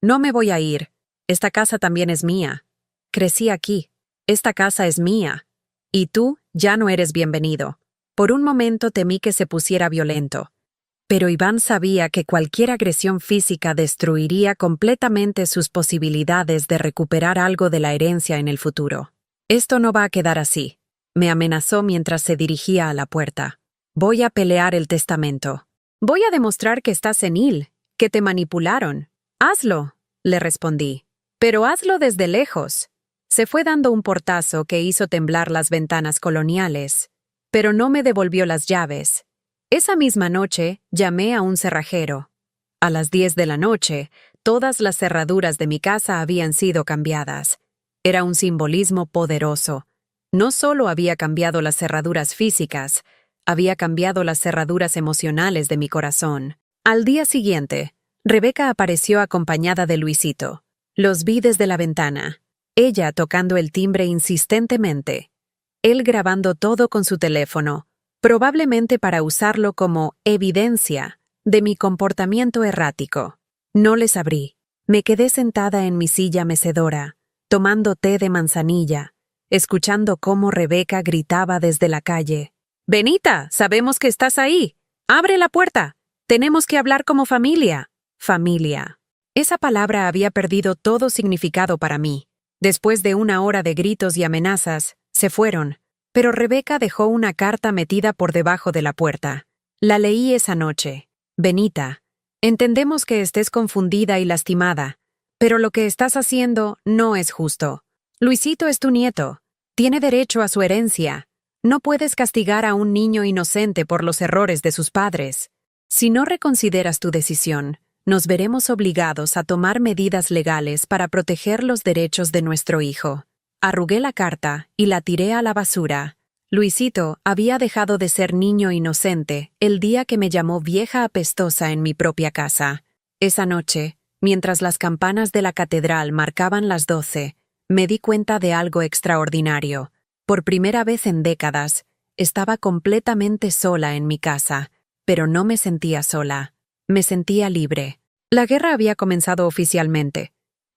«No me voy a ir. Esta casa también es mía. Crecí aquí. Esta casa es mía. Y tú ya no eres bienvenido». Por un momento temí que se pusiera violento. Pero Iván sabía que cualquier agresión física destruiría completamente sus posibilidades de recuperar algo de la herencia en el futuro. «Esto no va a quedar así», me amenazó mientras se dirigía a la puerta. «Voy a pelear el testamento. Voy a demostrar que estás senil, que te manipularon. Hazlo», le respondí. «Pero hazlo desde lejos». Se fue dando un portazo que hizo temblar las ventanas coloniales, pero no me devolvió las llaves. Esa misma noche llamé a un cerrajero. A las 10 de la noche, todas las cerraduras de mi casa habían sido cambiadas. Era un simbolismo poderoso. No solo había cambiado las cerraduras físicas, había cambiado las cerraduras emocionales de mi corazón. Al día siguiente, Rebeca apareció acompañada de Luisito. Los vi desde la ventana, ella tocando el timbre insistentemente, él grabando todo con su teléfono, probablemente para usarlo como evidencia de mi comportamiento errático. No les abrí. Me quedé sentada en mi silla mecedora, tomando té de manzanilla, escuchando cómo Rebeca gritaba desde la calle. «Benita, sabemos que estás ahí. Abre la puerta. Tenemos que hablar como familia». Familia. Esa palabra había perdido todo significado para mí. Después de una hora de gritos y amenazas, se fueron, pero Rebeca dejó una carta metida por debajo de la puerta. La leí esa noche. «Benita, entendemos que estés confundida y lastimada, pero lo que estás haciendo no es justo. Luisito es tu nieto. Tiene derecho a su herencia. No puedes castigar a un niño inocente por los errores de sus padres. Si no reconsideras tu decisión, nos veremos obligados a tomar medidas legales para proteger los derechos de nuestro hijo». Arrugué la carta y la tiré a la basura. Luisito había dejado de ser niño inocente el día que me llamó vieja apestosa en mi propia casa. Esa noche, mientras las campanas de la catedral marcaban las 12, me di cuenta de algo extraordinario. Por primera vez en décadas, estaba completamente sola en mi casa, pero no me sentía sola. Me sentía libre. La guerra había comenzado oficialmente,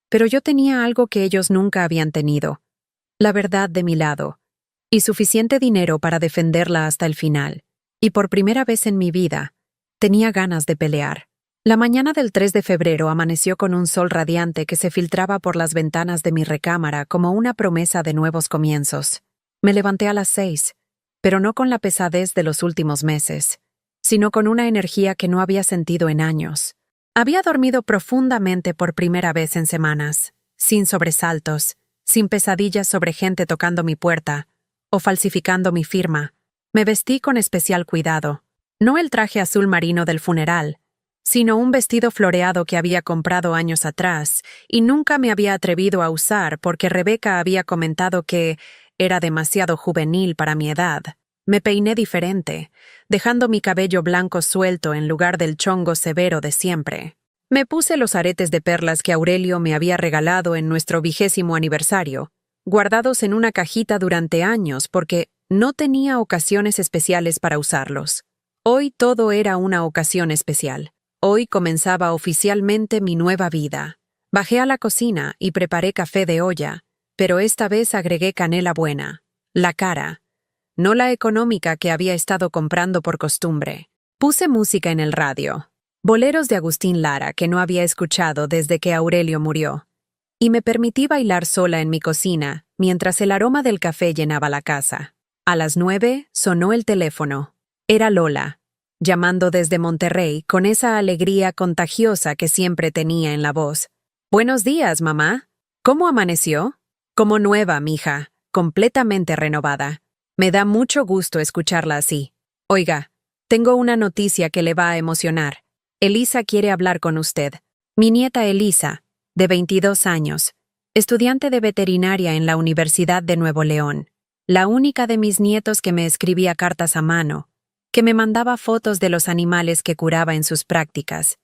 pero yo tenía algo que ellos nunca habían tenido. La verdad de mi lado, y suficiente dinero para defenderla hasta el final. Y por primera vez en mi vida, tenía ganas de pelear. La mañana del 3 de febrero amaneció con un sol radiante que se filtraba por las ventanas de mi recámara como una promesa de nuevos comienzos. Me levanté a las 6, pero no con la pesadez de los últimos meses, sino con una energía que no había sentido en años. Había dormido profundamente por primera vez en semanas, sin sobresaltos, sin pesadillas sobre gente tocando mi puerta o falsificando mi firma. Me vestí con especial cuidado. No el traje azul marino del funeral, sino un vestido floreado que había comprado años atrás y nunca me había atrevido a usar porque Rebeca había comentado que era demasiado juvenil para mi edad. Me peiné diferente, dejando mi cabello blanco suelto en lugar del chongo severo de siempre. Me puse los aretes de perlas que Aurelio me había regalado en nuestro 20º aniversario, guardados en una cajita durante años porque no tenía ocasiones especiales para usarlos. Hoy todo era una ocasión especial. Hoy comenzaba oficialmente mi nueva vida. Bajé a la cocina y preparé café de olla, pero esta vez agregué canela buena, la cara, no la económica que había estado comprando por costumbre. Puse música en el radio. Boleros de Agustín Lara que no había escuchado desde que Aurelio murió, y me permití bailar sola en mi cocina mientras el aroma del café llenaba la casa. A las 9 sonó el teléfono. Era Lola, llamando desde Monterrey con esa alegría contagiosa que siempre tenía en la voz. «Buenos días, mamá. ¿Cómo amaneció?» «Como nueva, mija, completamente renovada. Me da mucho gusto escucharla así. Oiga, Tengo una noticia que le va a emocionar. Elisa quiere hablar con usted. Mi nieta Elisa, de 22 años, estudiante de veterinaria en la Universidad de Nuevo León. La única de mis nietos que me escribía cartas a mano, que me mandaba fotos de los animales que curaba en sus prácticas,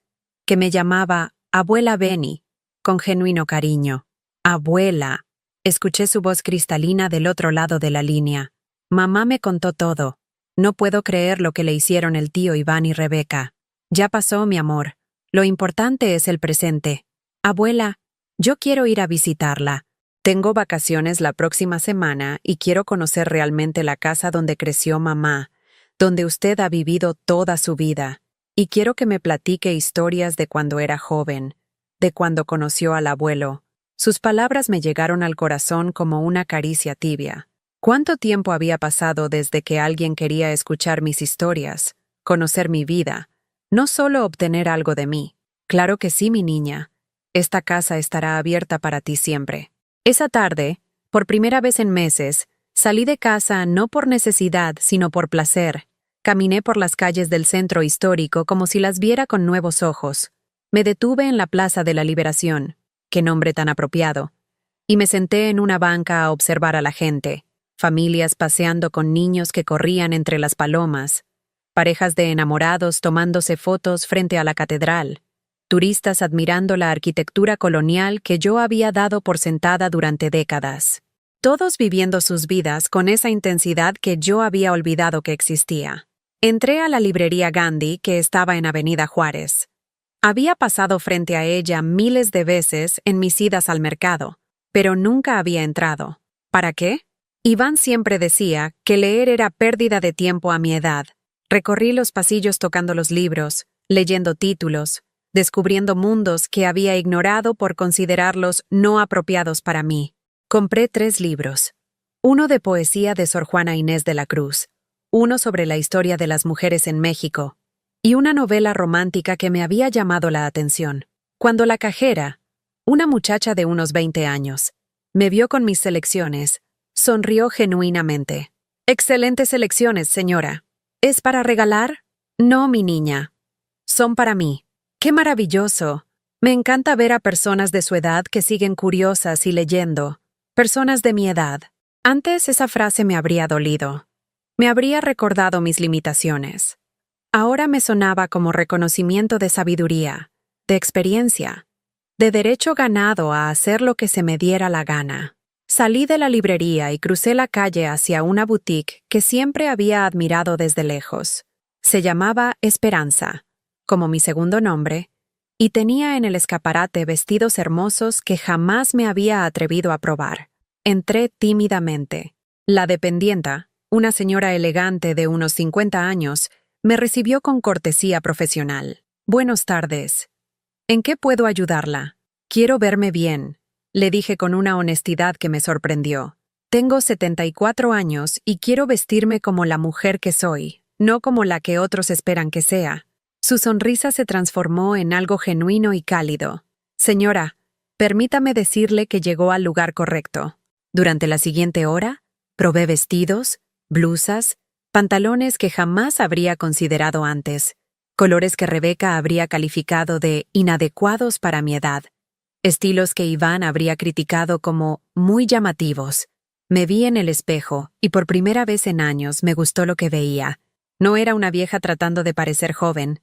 que me llamaba Abuela Benny, con genuino cariño. Abuela. Escuché su voz cristalina del otro lado de la línea. Mamá me contó todo. No puedo creer lo que le hicieron el tío Iván y Rebeca. Ya pasó, mi amor. Lo importante es el presente. Abuela, yo quiero ir a visitarla. Tengo vacaciones la próxima semana y quiero conocer realmente la casa donde creció mamá, donde usted ha vivido toda su vida. Y quiero que me platique historias de cuando era joven, de cuando conoció al abuelo. Sus palabras me llegaron al corazón como una caricia tibia. ¿Cuánto tiempo había pasado desde que alguien quería escuchar mis historias, conocer mi vida, no solo obtener algo de mí? Claro que sí, mi niña. Esta casa estará abierta para ti siempre. Esa tarde, por primera vez en meses, salí de casa no por necesidad, sino por placer. Caminé por las calles del centro histórico como si las viera con nuevos ojos. Me detuve en la Plaza de la Liberación, qué nombre tan apropiado, y me senté en una banca a observar a la gente. Familias paseando con niños que corrían entre las palomas, parejas de enamorados tomándose fotos frente a la catedral, turistas admirando la arquitectura colonial que yo había dado por sentada durante décadas. Todos viviendo sus vidas con esa intensidad que yo había olvidado que existía. Entré a la librería Gandhi, que estaba en Avenida Juárez. Había pasado frente a ella miles de veces en mis idas al mercado, pero nunca había entrado. ¿Para qué? Iván siempre decía que leer era pérdida de tiempo a mi edad. Recorrí los pasillos tocando los libros, leyendo títulos, descubriendo mundos que había ignorado por considerarlos no apropiados para mí. Compré 3 libros. Uno de poesía de Sor Juana Inés de la Cruz, uno sobre la historia de las mujeres en México, y una novela romántica que me había llamado la atención. Cuando la cajera, una muchacha de unos 20 años, me vio con mis selecciones, sonrió genuinamente. «Excelentes selecciones, señora. ¿Es para regalar?» «No, mi niña. Son para mí». «Qué maravilloso. Me encanta ver a personas de su edad que siguen curiosas y leyendo. Personas de mi edad». Antes esa frase me habría dolido. Me habría recordado mis limitaciones. Ahora me sonaba como reconocimiento de sabiduría, de experiencia, de derecho ganado a hacer lo que se me diera la gana. Salí de la librería y crucé la calle hacia una boutique que siempre había admirado desde lejos. Se llamaba Esperanza, como mi segundo nombre, y tenía en el escaparate vestidos hermosos que jamás me había atrevido a probar. Entré tímidamente. La dependienta, una señora elegante de unos 50 años, me recibió con cortesía profesional. «Buenas tardes. ¿En qué puedo ayudarla?» «Quiero verme bien», le dije con una honestidad que me sorprendió. «Tengo 74 años y quiero vestirme como la mujer que soy, no como la que otros esperan que sea». Su sonrisa se transformó en algo genuino y cálido. «Señora, permítame decirle que llegó al lugar correcto». Durante la siguiente hora, probé vestidos, blusas, pantalones que jamás habría considerado antes, colores que Rebeca habría calificado de inadecuados para mi edad, estilos que Iván habría criticado como muy llamativos. Me vi en el espejo y por primera vez en años me gustó lo que veía. No era una vieja tratando de parecer joven.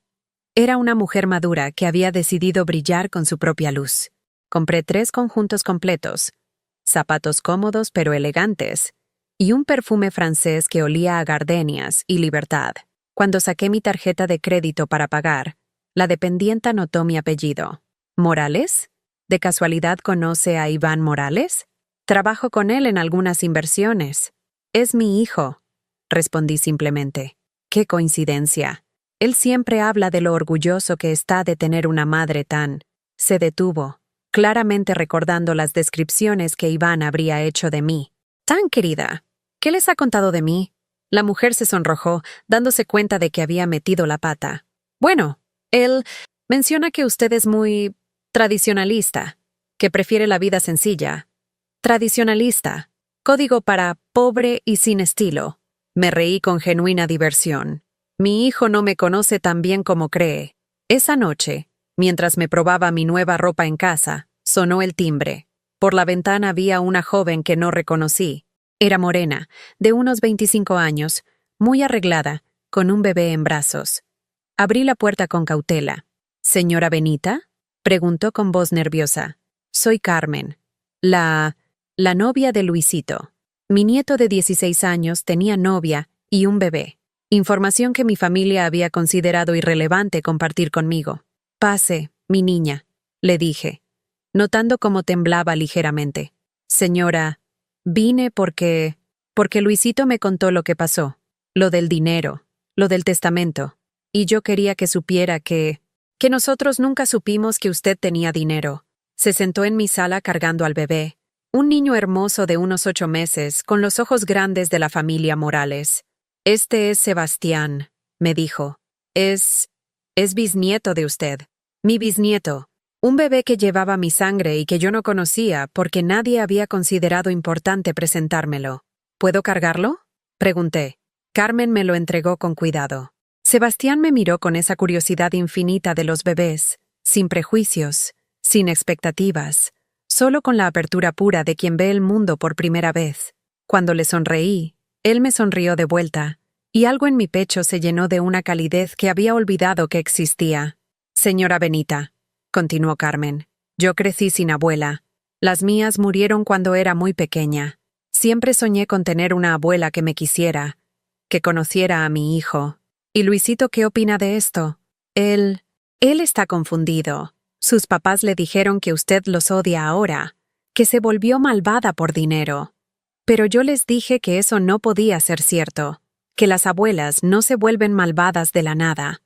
Era una mujer madura que había decidido brillar con su propia luz. Compré 3 conjuntos completos, zapatos cómodos pero elegantes, y un perfume francés que olía a gardenias y libertad. Cuando saqué mi tarjeta de crédito para pagar, la dependienta notó mi apellido. «¿Morales? ¿De casualidad conoce a Iván Morales? Trabajo con él en algunas inversiones». «Es mi hijo», respondí simplemente. «Qué coincidencia. Él siempre habla de lo orgulloso que está de tener una madre tan...». Se detuvo, claramente recordando las descripciones que Iván habría hecho de mí. «Tan querida. ¿Qué les ha contado de mí?» La mujer se sonrojó, dándose cuenta de que había metido la pata. «Bueno, él menciona que usted es muy tradicionalista, que prefiere la vida sencilla». «Tradicionalista. Código para pobre y sin estilo». Me reí con genuina diversión. Mi hijo no me conoce tan bien como cree. Esa noche, mientras me probaba mi nueva ropa en casa, sonó el timbre. Por la ventana había una joven que no reconocí. Era morena, de unos 25 años, muy arreglada, con un bebé en brazos. Abrí la puerta con cautela. ¿Señora Benita?, preguntó con voz nerviosa. Soy Carmen, la novia de Luisito. Mi nieto de 16 años tenía novia y un bebé. Información que mi familia había considerado irrelevante compartir conmigo. Pase, mi niña, le dije, notando cómo temblaba ligeramente. Señora, vine porque Luisito me contó lo que pasó, lo del dinero, lo del testamento, y yo quería que supiera que nosotros nunca supimos que usted tenía dinero. Se sentó en mi sala cargando al bebé, un niño hermoso de unos 8 meses, con los ojos grandes de la familia Morales. Este es Sebastián, me dijo. Es bisnieto de usted. Mi bisnieto. Un bebé que llevaba mi sangre y que yo no conocía porque nadie había considerado importante presentármelo. ¿Puedo cargarlo?, pregunté. Carmen me lo entregó con cuidado. Sebastián me miró con esa curiosidad infinita de los bebés, sin prejuicios, sin expectativas, solo con la apertura pura de quien ve el mundo por primera vez. Cuando le sonreí, él me sonrió de vuelta, y algo en mi pecho se llenó de una calidez que había olvidado que existía. Señora Benita, continuó Carmen, yo crecí sin abuela. Las mías murieron cuando era muy pequeña. Siempre soñé con tener una abuela que me quisiera, que conociera a mi hijo. ¿Y Luisito qué opina de esto? Él está confundido. Sus papás le dijeron que usted los odia ahora, que se volvió malvada por dinero. Pero yo les dije que eso no podía ser cierto, que las abuelas no se vuelven malvadas de la nada.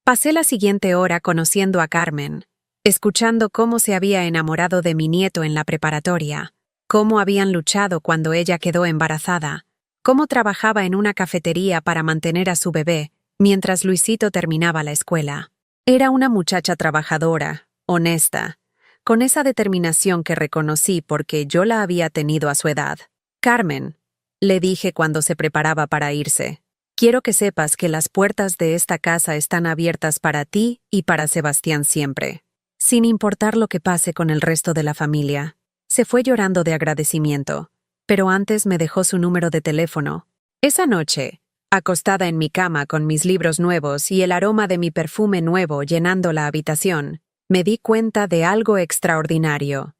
Pasé la siguiente hora conociendo a Carmen, escuchando cómo se había enamorado de mi nieto en la preparatoria, cómo habían luchado cuando ella quedó embarazada, cómo trabajaba en una cafetería para mantener a su bebé mientras Luisito terminaba la escuela. Era una muchacha trabajadora, honesta, con esa determinación que reconocí porque yo la había tenido a su edad. Carmen, le dije cuando se preparaba para irse, quiero que sepas que las puertas de esta casa están abiertas para ti y para Sebastián siempre, sin importar lo que pase con el resto de la familia. Se fue llorando de agradecimiento, pero antes me dejó su número de teléfono. Esa noche, acostada en mi cama con mis libros nuevos y el aroma de mi perfume nuevo llenando la habitación, me di cuenta de algo extraordinario.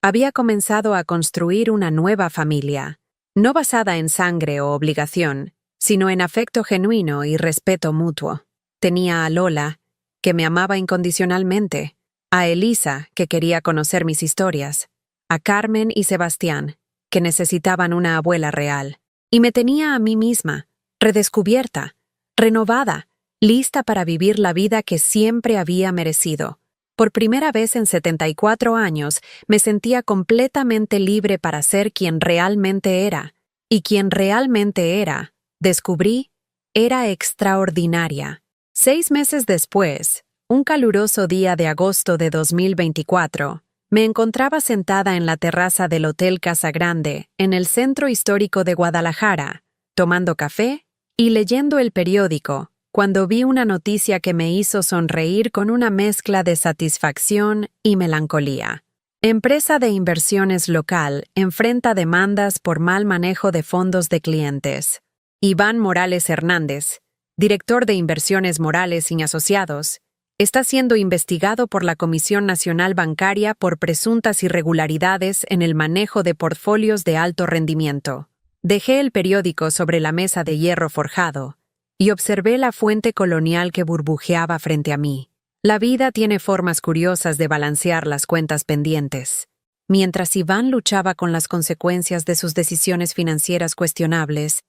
Había comenzado a construir una nueva familia, no basada en sangre o obligación, sino en afecto genuino y respeto mutuo. Tenía a Lola, que me amaba incondicionalmente, a Elisa, que quería conocer mis historias, a Carmen y Sebastián, que necesitaban una abuela real, y me tenía a mí misma, redescubierta, renovada, lista para vivir la vida que siempre había merecido. Por primera vez en 74 años me sentía completamente libre para ser quien realmente era, y quien realmente era, descubrí, era extraordinaria. 6 meses después, un caluroso día de agosto de 2024, me encontraba sentada en la terraza del Hotel Casa Grande, en el centro histórico de Guadalajara, tomando café y leyendo el periódico, cuando vi una noticia que me hizo sonreír con una mezcla de satisfacción y melancolía. Empresa de inversiones local enfrenta demandas por mal manejo de fondos de clientes. Iván Morales Hernández, director de Inversiones Morales y Asociados, está siendo investigado por la Comisión Nacional Bancaria por presuntas irregularidades en el manejo de portfolios de alto rendimiento. Dejé el periódico sobre la mesa de hierro forjado y observé la fuente colonial que burbujeaba frente a mí. La vida tiene formas curiosas de balancear las cuentas pendientes. Mientras Iván luchaba con las consecuencias de sus decisiones financieras cuestionables,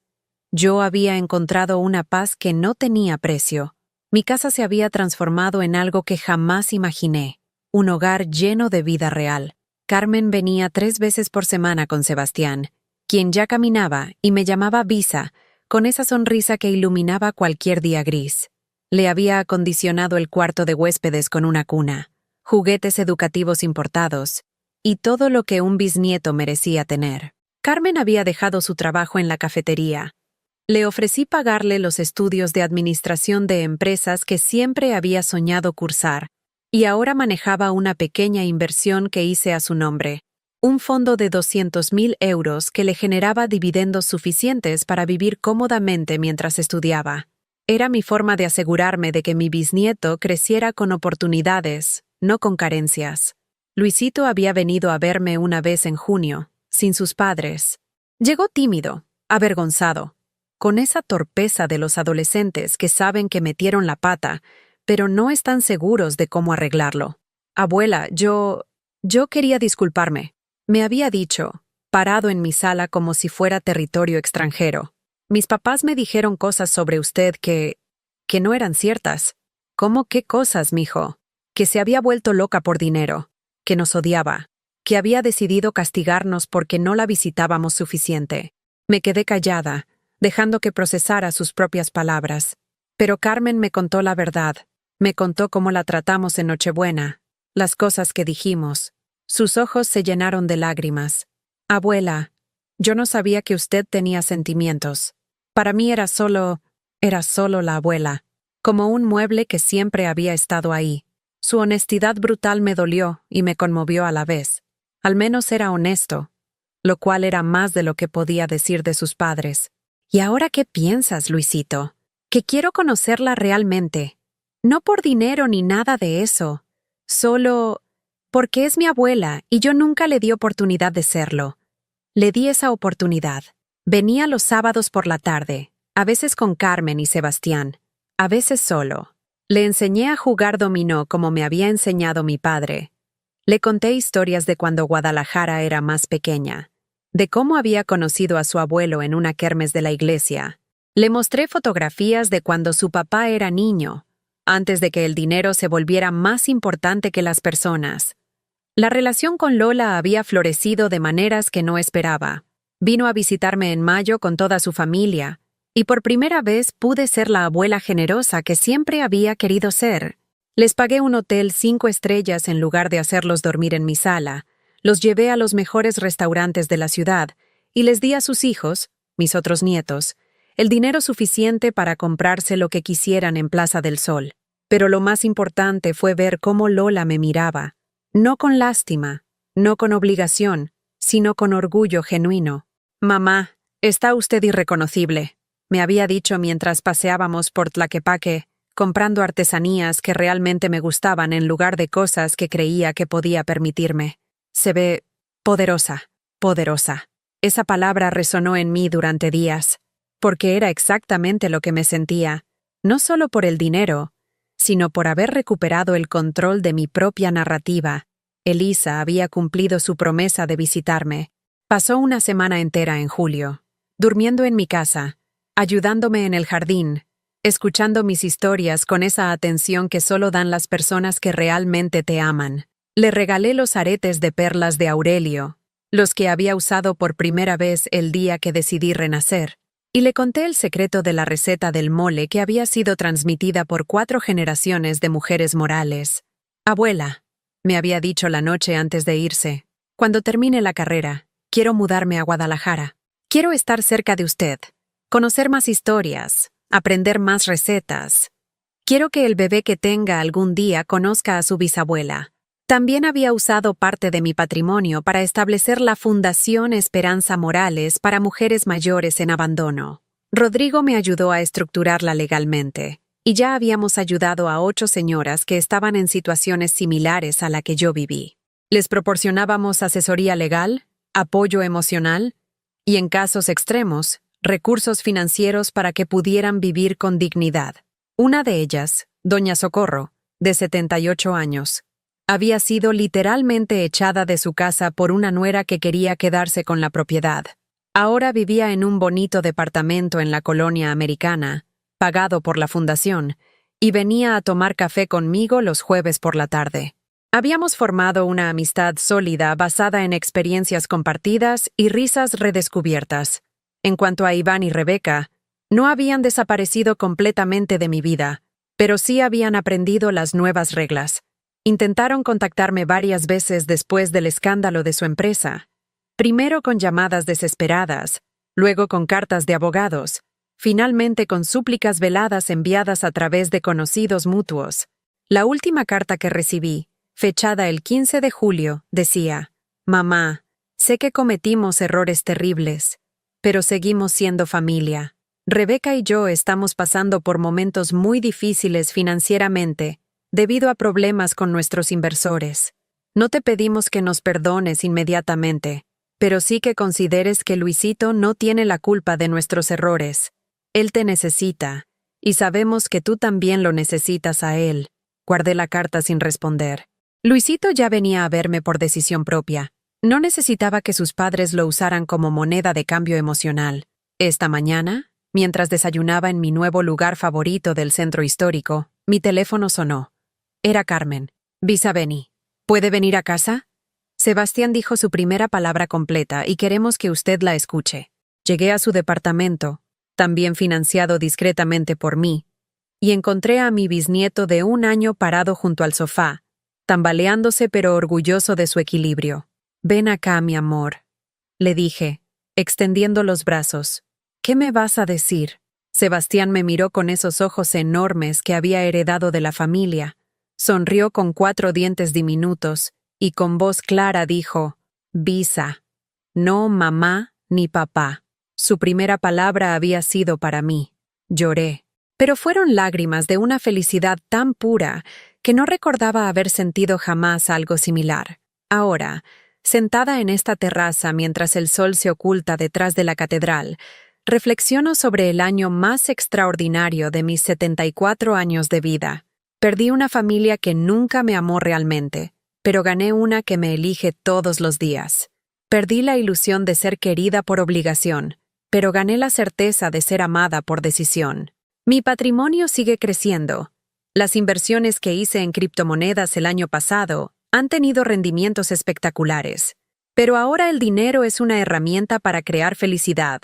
yo había encontrado una paz que no tenía precio. Mi casa se había transformado en algo que jamás imaginé, un hogar lleno de vida real. Carmen venía 3 veces por semana con Sebastián, quien ya caminaba y me llamaba Visa, con esa sonrisa que iluminaba cualquier día gris. Le había acondicionado el cuarto de huéspedes con una cuna, juguetes educativos importados, y todo lo que un bisnieto merecía tener. Carmen había dejado su trabajo en la cafetería, Le ofrecí pagarle los estudios de administración de empresas que siempre había soñado cursar, y ahora manejaba una pequeña inversión que hice a su nombre, un fondo de 200.000 euros que le generaba dividendos suficientes para vivir cómodamente mientras estudiaba. Era mi forma de asegurarme de que mi bisnieto creciera con oportunidades, no con carencias. Luisito había venido a verme una vez en junio, sin sus padres. Llegó tímido, avergonzado, con esa torpeza de los adolescentes que saben que metieron la pata, pero no están seguros de cómo arreglarlo. Abuela, yo quería disculparme. Me había dicho, parado en mi sala como si fuera territorio extranjero. Mis papás me dijeron cosas sobre usted que no eran ciertas. ¿Cómo qué cosas, mijo? Que se había vuelto loca por dinero, que nos odiaba, que había decidido castigarnos porque no la visitábamos suficiente. Me quedé callada, dejando que procesara sus propias palabras. Pero Carmen me contó la verdad. Me contó cómo la tratamos en Nochebuena, las cosas que dijimos. Sus ojos se llenaron de lágrimas. Abuela, yo no sabía que usted tenía sentimientos. Para mí era solo la abuela, como un mueble que siempre había estado ahí. Su honestidad brutal me dolió y me conmovió a la vez. Al menos era honesto, lo cual era más de lo que podía decir de sus padres. ¿Y ahora qué piensas, Luisito? Que quiero conocerla realmente. No por dinero ni nada de eso. Solo porque es mi abuela y yo nunca le di oportunidad de serlo. Le di esa oportunidad. Venía los sábados por la tarde, a veces con Carmen y Sebastián, a veces solo. Le enseñé a jugar dominó como me había enseñado mi padre. Le conté historias de cuando Guadalajara era más pequeña, de cómo había conocido a su abuelo en una kermes de la iglesia. Le mostré fotografías de cuando su papá era niño, antes de que el dinero se volviera más importante que las personas. La relación con Lola había florecido de maneras que no esperaba. Vino a visitarme en mayo con toda su familia, y por primera vez pude ser la abuela generosa que siempre había querido ser. Les pagué un hotel 5 estrellas en lugar de hacerlos dormir en mi sala, los llevé a los mejores restaurantes de la ciudad, y les di a sus hijos, mis otros nietos, el dinero suficiente para comprarse lo que quisieran en Plaza del Sol. Pero lo más importante fue ver cómo Lola me miraba, no con lástima, no con obligación, sino con orgullo genuino. «Mamá, está usted irreconocible», me había dicho mientras paseábamos por Tlaquepaque, comprando artesanías que realmente me gustaban en lugar de cosas que creía que podía permitirme. Se ve poderosa, poderosa. Esa palabra resonó en mí durante días, porque era exactamente lo que me sentía, no solo por el dinero, sino por haber recuperado el control de mi propia narrativa. Elisa había cumplido su promesa de visitarme. Pasó una semana entera en julio, durmiendo en mi casa, ayudándome en el jardín, escuchando mis historias con esa atención que solo dan las personas que realmente te aman. Le regalé los aretes de perlas de Aurelio, los que había usado por primera vez el día que decidí renacer, y le conté el secreto de la receta del mole que había sido transmitida por 4 generaciones de mujeres morales. «Abuela», me había dicho la noche antes de irse, «cuando termine la carrera, quiero mudarme a Guadalajara. Quiero estar cerca de usted, conocer más historias, aprender más recetas. Quiero que el bebé que tenga algún día conozca a su bisabuela». También había usado parte de mi patrimonio para establecer la Fundación Esperanza Morales para mujeres mayores en abandono. Rodrigo me ayudó a estructurarla legalmente, y ya habíamos ayudado a 8 señoras que estaban en situaciones similares a la que yo viví. Les proporcionábamos asesoría legal, apoyo emocional y, en casos extremos, recursos financieros para que pudieran vivir con dignidad. Una de ellas, doña Socorro, de 78 años, había sido literalmente echada de su casa por una nuera que quería quedarse con la propiedad. Ahora vivía en un bonito departamento en la colonia americana, pagado por la fundación, y venía a tomar café conmigo los jueves por la tarde. Habíamos formado una amistad sólida basada en experiencias compartidas y risas redescubiertas. En cuanto a Iván y Rebeca, no habían desaparecido completamente de mi vida, pero sí habían aprendido las nuevas reglas. Intentaron contactarme varias veces después del escándalo de su empresa, primero con llamadas desesperadas, luego con cartas de abogados, finalmente con súplicas veladas enviadas a través de conocidos mutuos. La última carta que recibí, fechada el 15 de julio, decía: «Mamá, sé que cometimos errores terribles, pero seguimos siendo familia. Rebeca y yo estamos pasando por momentos muy difíciles financieramente, debido a problemas con nuestros inversores. No te pedimos que nos perdones inmediatamente, pero sí que consideres que Luisito no tiene la culpa de nuestros errores. Él te necesita, y sabemos que tú también lo necesitas a él». Guardé la carta sin responder. Luisito ya venía a verme por decisión propia. No necesitaba que sus padres lo usaran como moneda de cambio emocional. Esta mañana, mientras desayunaba en mi nuevo lugar favorito del centro histórico, mi teléfono sonó. Era Carmen. «Visa Beni. ¿Puede venir a casa?» Sebastián dijo su primera palabra completa y queremos que usted la escuche. Llegué a su departamento, también financiado discretamente por mí, y encontré a mi bisnieto de 1 año parado junto al sofá, tambaleándose pero orgulloso de su equilibrio. «Ven acá, mi amor», le dije, extendiendo los brazos. «¿Qué me vas a decir?» Sebastián me miró con esos ojos enormes que había heredado de la familia. Sonrió con 4 dientes diminutos y con voz clara dijo: «Visa. No mamá ni papá». Su primera palabra había sido para mí. Lloré. Pero fueron lágrimas de una felicidad tan pura que no recordaba haber sentido jamás algo similar. Ahora, sentada en esta terraza mientras el sol se oculta detrás de la catedral, reflexiono sobre el año más extraordinario de mis 74 años de vida. Perdí una familia que nunca me amó realmente, pero gané una que me elige todos los días. Perdí la ilusión de ser querida por obligación, pero gané la certeza de ser amada por decisión. Mi patrimonio sigue creciendo. Las inversiones que hice en criptomonedas el año pasado han tenido rendimientos espectaculares. Pero ahora el dinero es una herramienta para crear felicidad,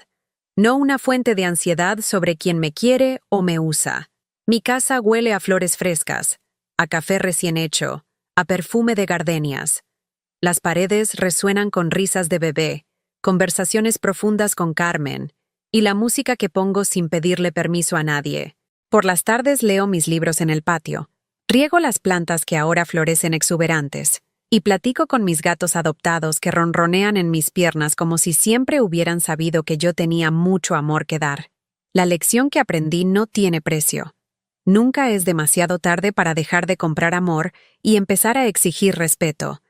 no una fuente de ansiedad sobre quién me quiere o me usa. Mi casa huele a flores frescas, a café recién hecho, a perfume de gardenias. Las paredes resuenan con risas de bebé, conversaciones profundas con Carmen, y la música que pongo sin pedirle permiso a nadie. Por las tardes leo mis libros en el patio, riego las plantas que ahora florecen exuberantes, y platico con mis gatos adoptados que ronronean en mis piernas como si siempre hubieran sabido que yo tenía mucho amor que dar. La lección que aprendí no tiene precio. Nunca es demasiado tarde para dejar de comprar amor y empezar a exigir respeto.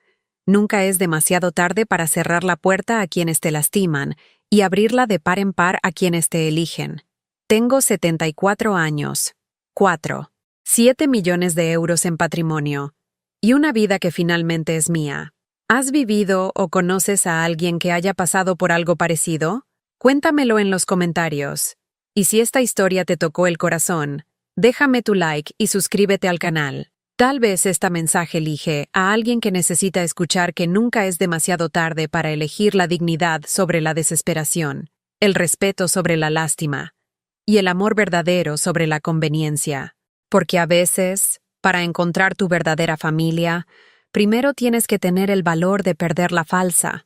Nunca es demasiado tarde para cerrar la puerta a quienes te lastiman y abrirla de par en par a quienes te eligen. Tengo 74 años, 7 millones de euros en patrimonio y una vida que finalmente es mía. ¿Has vivido o conoces a alguien que haya pasado por algo parecido? Cuéntamelo en los comentarios. Y si esta historia te tocó el corazón, déjame tu like y suscríbete al canal. Tal vez este mensaje elige a alguien que necesita escuchar que nunca es demasiado tarde para elegir la dignidad sobre la desesperación, el respeto sobre la lástima y el amor verdadero sobre la conveniencia. Porque a veces, para encontrar tu verdadera familia, primero tienes que tener el valor de perder la falsa.